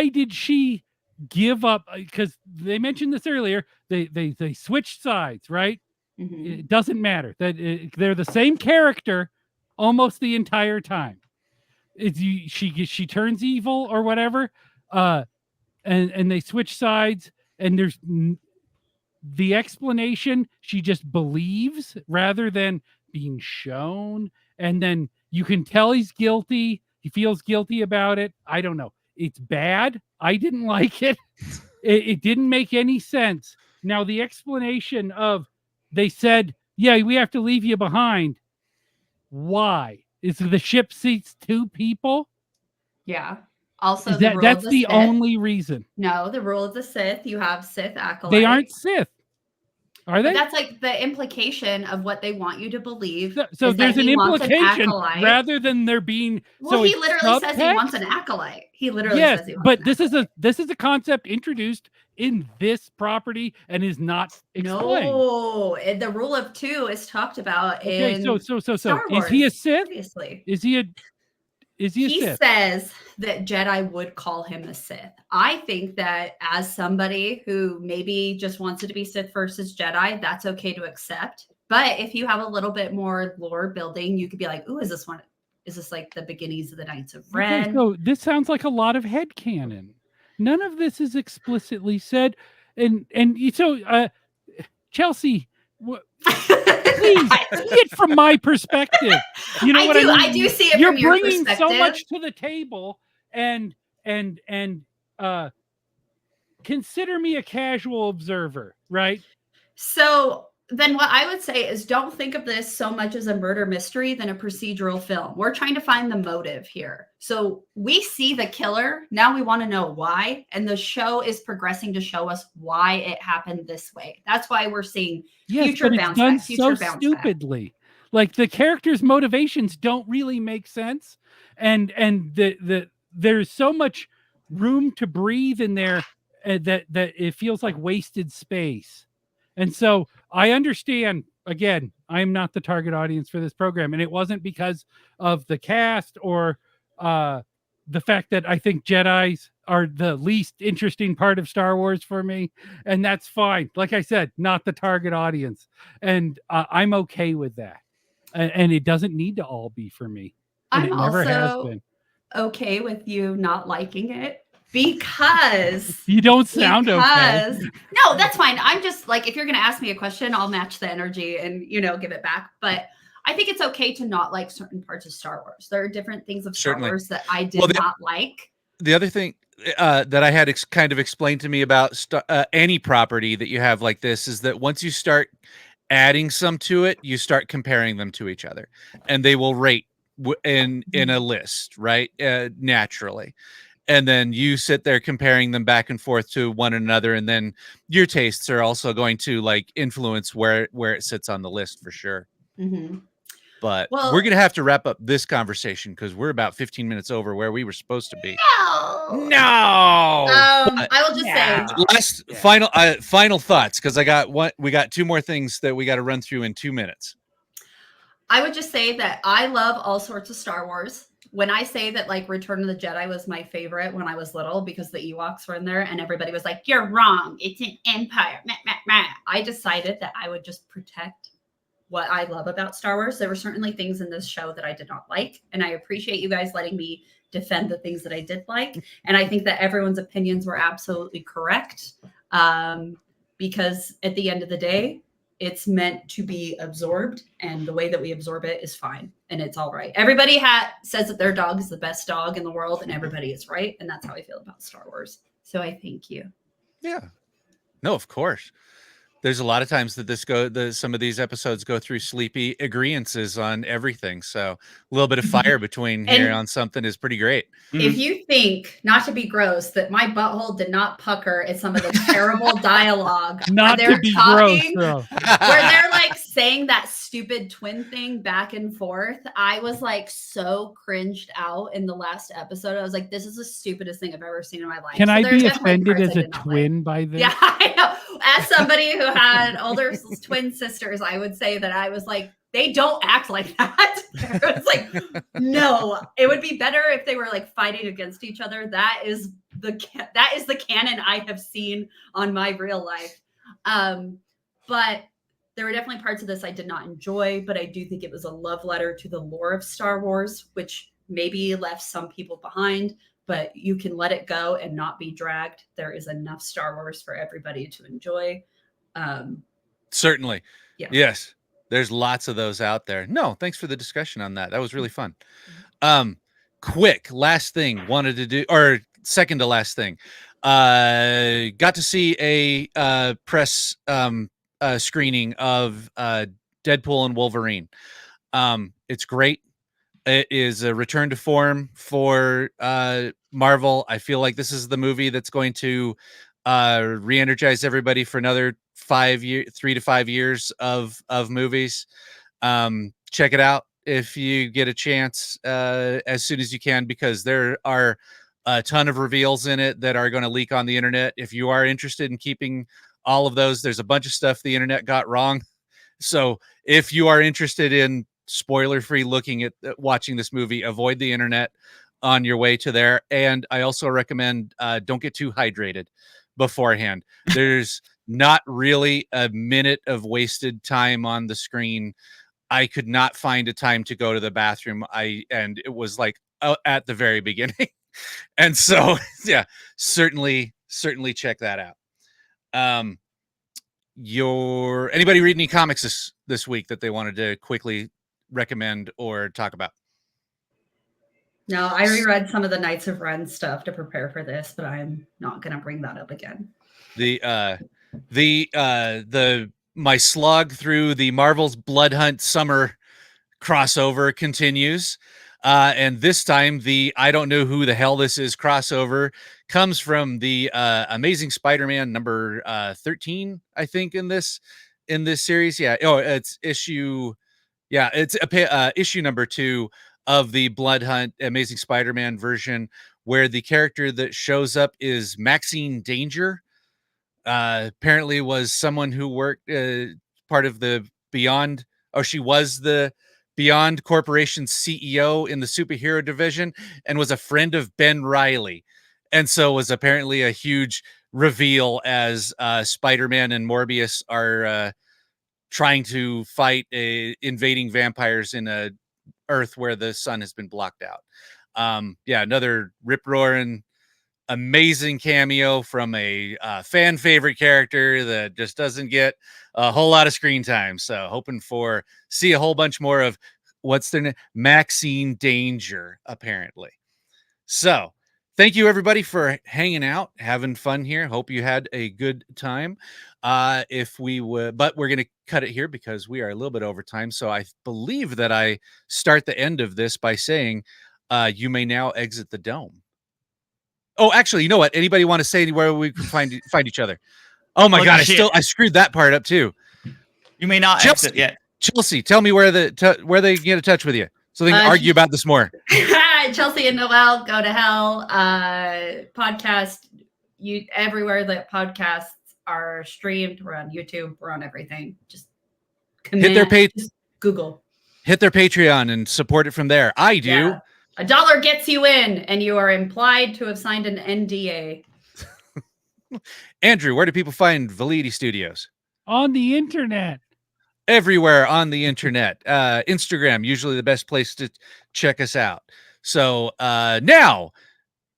[SPEAKER 5] did she give up? Because they mentioned this earlier. They switched sides, right?
[SPEAKER 7] Mhm.
[SPEAKER 5] It doesn't matter that they're the same character almost the entire time. She turns evil or whatever, and they switch sides, and there's the explanation she just believes rather than being shown, and then you can tell he's guilty, he feels guilty about it. I don't know, it's bad. I didn't like it. It didn't make any sense. Now the explanation of, they said, yeah, we have to leave you behind. Why is the ship seats 2 people?
[SPEAKER 7] Yeah. Also,
[SPEAKER 5] Is
[SPEAKER 7] the
[SPEAKER 5] that
[SPEAKER 7] rule
[SPEAKER 5] that's
[SPEAKER 7] of the
[SPEAKER 5] the
[SPEAKER 7] Sith.
[SPEAKER 5] only reason?
[SPEAKER 7] No, the rule of the Sith. You have Sith acolyte.
[SPEAKER 5] They aren't Sith, are
[SPEAKER 7] But
[SPEAKER 5] they?
[SPEAKER 7] that's like the implication of what they want you to believe.
[SPEAKER 5] So
[SPEAKER 7] is that
[SPEAKER 5] there's an
[SPEAKER 7] he wants
[SPEAKER 5] implication
[SPEAKER 7] acolyte.
[SPEAKER 5] rather than there being.
[SPEAKER 7] Well,
[SPEAKER 5] so
[SPEAKER 7] he
[SPEAKER 5] it's
[SPEAKER 7] literally says he wants
[SPEAKER 5] subtext?
[SPEAKER 7] an acolyte. He literally
[SPEAKER 5] Yes,
[SPEAKER 7] says he wants
[SPEAKER 5] but
[SPEAKER 7] an
[SPEAKER 5] this
[SPEAKER 7] acolyte.
[SPEAKER 5] is a concept introduced in this property and is not explained.
[SPEAKER 7] No, the rule of 2 is talked about
[SPEAKER 5] Okay,
[SPEAKER 7] in
[SPEAKER 5] so
[SPEAKER 7] Star
[SPEAKER 5] is he a
[SPEAKER 7] Wars
[SPEAKER 5] Sith?
[SPEAKER 7] previously.
[SPEAKER 5] Is he a
[SPEAKER 7] He
[SPEAKER 5] Sith?
[SPEAKER 7] says that Jedi would call him a Sith. I think that as somebody who maybe just wants it to be Sith versus Jedi, that's okay to accept. But if you have a little bit more lore building, you could be like, ooh, is this one? Is this like the beginnings of the Knights of Ren?
[SPEAKER 5] Okay, so this sounds like a lot of headcanon. None of this is explicitly said, and so Chelsea, please see it from my perspective. You know what I mean?
[SPEAKER 7] I do see it
[SPEAKER 5] You're
[SPEAKER 7] from your
[SPEAKER 5] bringing so
[SPEAKER 7] perspective.
[SPEAKER 5] much to the table, and consider me a casual observer, right?
[SPEAKER 7] So then what I would say is, don't think of this so much as a murder mystery than a procedural film. We're trying to find the motive here. So we see the killer. Now we want to know why. And the show is progressing to show us why it happened this way. That's why we're seeing future
[SPEAKER 5] but it's
[SPEAKER 7] bounce
[SPEAKER 5] done
[SPEAKER 7] back, future
[SPEAKER 5] so
[SPEAKER 7] bounce
[SPEAKER 5] stupidly. Like the characters' motivations don't really make sense, and there's so much room to breathe in there that it feels like wasted space. And so I understand, again, I'm not the target audience for this program. And it wasn't because of the cast or the fact that I think Jedis are the least interesting part of Star Wars for me. And that's fine. Like I said, not the target audience. And I'm okay with that. And it doesn't need to all be for me. And
[SPEAKER 7] I'm
[SPEAKER 5] it never has
[SPEAKER 7] also
[SPEAKER 5] been.
[SPEAKER 7] okay with you not liking it. Because
[SPEAKER 5] you don't sound okay.
[SPEAKER 7] No, that's fine. I'm just like, if you're going to ask me a question, I'll match the energy and, give it back. But I think it's okay to not like certain parts of Star Wars. There are different things of Star Wars that I did not like.
[SPEAKER 4] The other thing that I had kind of explained to me about any property that you have like this is that once you start adding some to it, you start comparing them to each other, and they will rate in a list, right? Naturally. And then you sit there comparing them back and forth to one another, and then your tastes are also going to like influence where it sits on the list for sure.
[SPEAKER 7] Mm-hmm.
[SPEAKER 4] But we're gonna have to wrap up this conversation because we're about 15 minutes over where we were supposed to be. No.
[SPEAKER 7] I will just say
[SPEAKER 4] final thoughts, because we got 2 more things that we got to run through in 2 minutes.
[SPEAKER 7] I would just say that I love all sorts of Star Wars. When I say that like Return of the Jedi was my favorite when I was little because the Ewoks were in there and everybody was like, you're wrong, it's an empire. Meh, meh, meh. I decided that I would just protect what I love about Star Wars. There were certainly things in this show that I did not like. And I appreciate you guys letting me defend the things that I did like. And I think that everyone's opinions were absolutely correct. Because at the end of the day, it's meant to be absorbed, and the way that we absorb it is fine, and it's all right. Everybody says that their dog is the best dog in the world, and everybody is right, and that's how I feel about Star Wars. So I thank you.
[SPEAKER 4] Yeah. No, of course. There's a lot of times that some of these episodes go through sleepy agreeances on everything. So a little bit of fire between here on something is pretty great.
[SPEAKER 7] If you think, not to be gross, that my butthole did not pucker at some of the terrible dialogue
[SPEAKER 5] not
[SPEAKER 7] where they're
[SPEAKER 5] to be
[SPEAKER 7] talking,
[SPEAKER 5] gross,
[SPEAKER 7] where they're like saying that stupid twin thing back and forth, I was like so cringed out in the last episode. I was like, this is the stupidest thing I've ever seen in my life.
[SPEAKER 5] Can
[SPEAKER 7] So
[SPEAKER 5] I
[SPEAKER 7] there are
[SPEAKER 5] be
[SPEAKER 7] definitely
[SPEAKER 5] offended
[SPEAKER 7] parts
[SPEAKER 5] as
[SPEAKER 7] I
[SPEAKER 5] a
[SPEAKER 7] did not
[SPEAKER 5] twin
[SPEAKER 7] like.
[SPEAKER 5] by this?
[SPEAKER 7] Yeah, I know. As somebody who had older twin sisters, I would say that I was like, they don't act like that. It's like, no, it would be better if they were like fighting against each other. That is the canon I have seen on my real life. But there were definitely parts of this I did not enjoy, but I do think it was a love letter to the lore of Star Wars, which maybe left some people behind, but you can let it go and not be dragged. There is enough Star Wars for everybody to enjoy.
[SPEAKER 4] Certainly.
[SPEAKER 7] Yeah.
[SPEAKER 4] Yes. There's lots of those out there. No, thanks for the discussion on that. That was really fun. Quick, last thing wanted to do, or second to last thing. Got to see a press screening of Deadpool and Wolverine. It's great. It is a return to form for Marvel. I feel like this is the movie that's going to re-energize everybody for another 3 to 5 years of movies. Check it out if you get a chance as soon as you can, because there are a ton of reveals in it that are going to leak on the internet. If you are interested in keeping all of those, there's a bunch of stuff the internet got wrong. So if you are interested in spoiler-free looking at watching this movie, avoid the internet on your way to there. And I also recommend don't get too hydrated beforehand. There's not really a minute of wasted time on the screen. I could not find a time to go to the bathroom. And it was like at the very beginning. And so, yeah, certainly check that out. Anybody read any comics this week that they wanted to quickly recommend or talk about?
[SPEAKER 7] No, I reread some of the Knights of Ren stuff to prepare for this, but I'm not going to bring that up again.
[SPEAKER 4] My slog through the Marvel's Blood Hunt summer crossover continues. And this time the I don't know who the hell this is crossover comes from the Amazing Spider-Man number 13, I think, in this series. Yeah. Oh, it's issue. Yeah, it's issue number 2 of the Blood Hunt Amazing Spider-Man version, where the character that shows up is Maxine Danger. Apparently was someone who worked part of the Beyond, or she was the Beyond Corporation CEO in the superhero division and was a friend of Ben Reilly. And so was apparently a huge reveal as Spider-Man and Morbius are trying to fight invading vampires in a Earth where the sun has been blocked out. Yeah, another rip-roaring amazing cameo from a fan favorite character that just doesn't get a whole lot of screen time. So hoping for see a whole bunch more of what's their name, Maxine Danger, apparently. So thank you everybody for hanging out, having fun here. Hope you had a good time. But we're going to cut it here because we are a little bit over time. So I believe that I start the end of this by saying you may now exit the dome. Oh, actually, you know what? Anybody want to say anywhere we can find each other? Oh my God, I screwed that part up too.
[SPEAKER 6] You may not
[SPEAKER 4] Chelsy,
[SPEAKER 6] exit yet.
[SPEAKER 4] Chelsy, tell me where they can get in touch with you so they can argue about this more.
[SPEAKER 7] Chelsy and Noel Go to Hell podcast. Everywhere that podcasts are streamed. We're on YouTube. We're on everything. Just
[SPEAKER 4] hit their page.
[SPEAKER 7] Google.
[SPEAKER 4] Hit their Patreon and support it from there. I do.
[SPEAKER 7] Yeah. $1 gets you in, and you are implied to have signed an NDA.
[SPEAKER 4] Andrew, where do people find Validity Studios?
[SPEAKER 5] On the internet.
[SPEAKER 4] Everywhere on the internet. Instagram, usually the best place to check us out. So now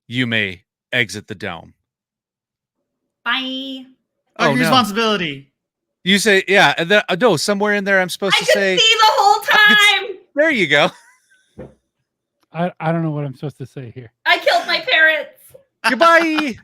[SPEAKER 4] you may exit the dome.
[SPEAKER 7] Bye.
[SPEAKER 6] Your responsibility.
[SPEAKER 4] You say, yeah. No, somewhere in there I'm supposed to say.
[SPEAKER 7] I could see the whole time.
[SPEAKER 4] There you go.
[SPEAKER 5] I don't know what I'm supposed to say here.
[SPEAKER 7] I killed my parents.
[SPEAKER 4] Goodbye.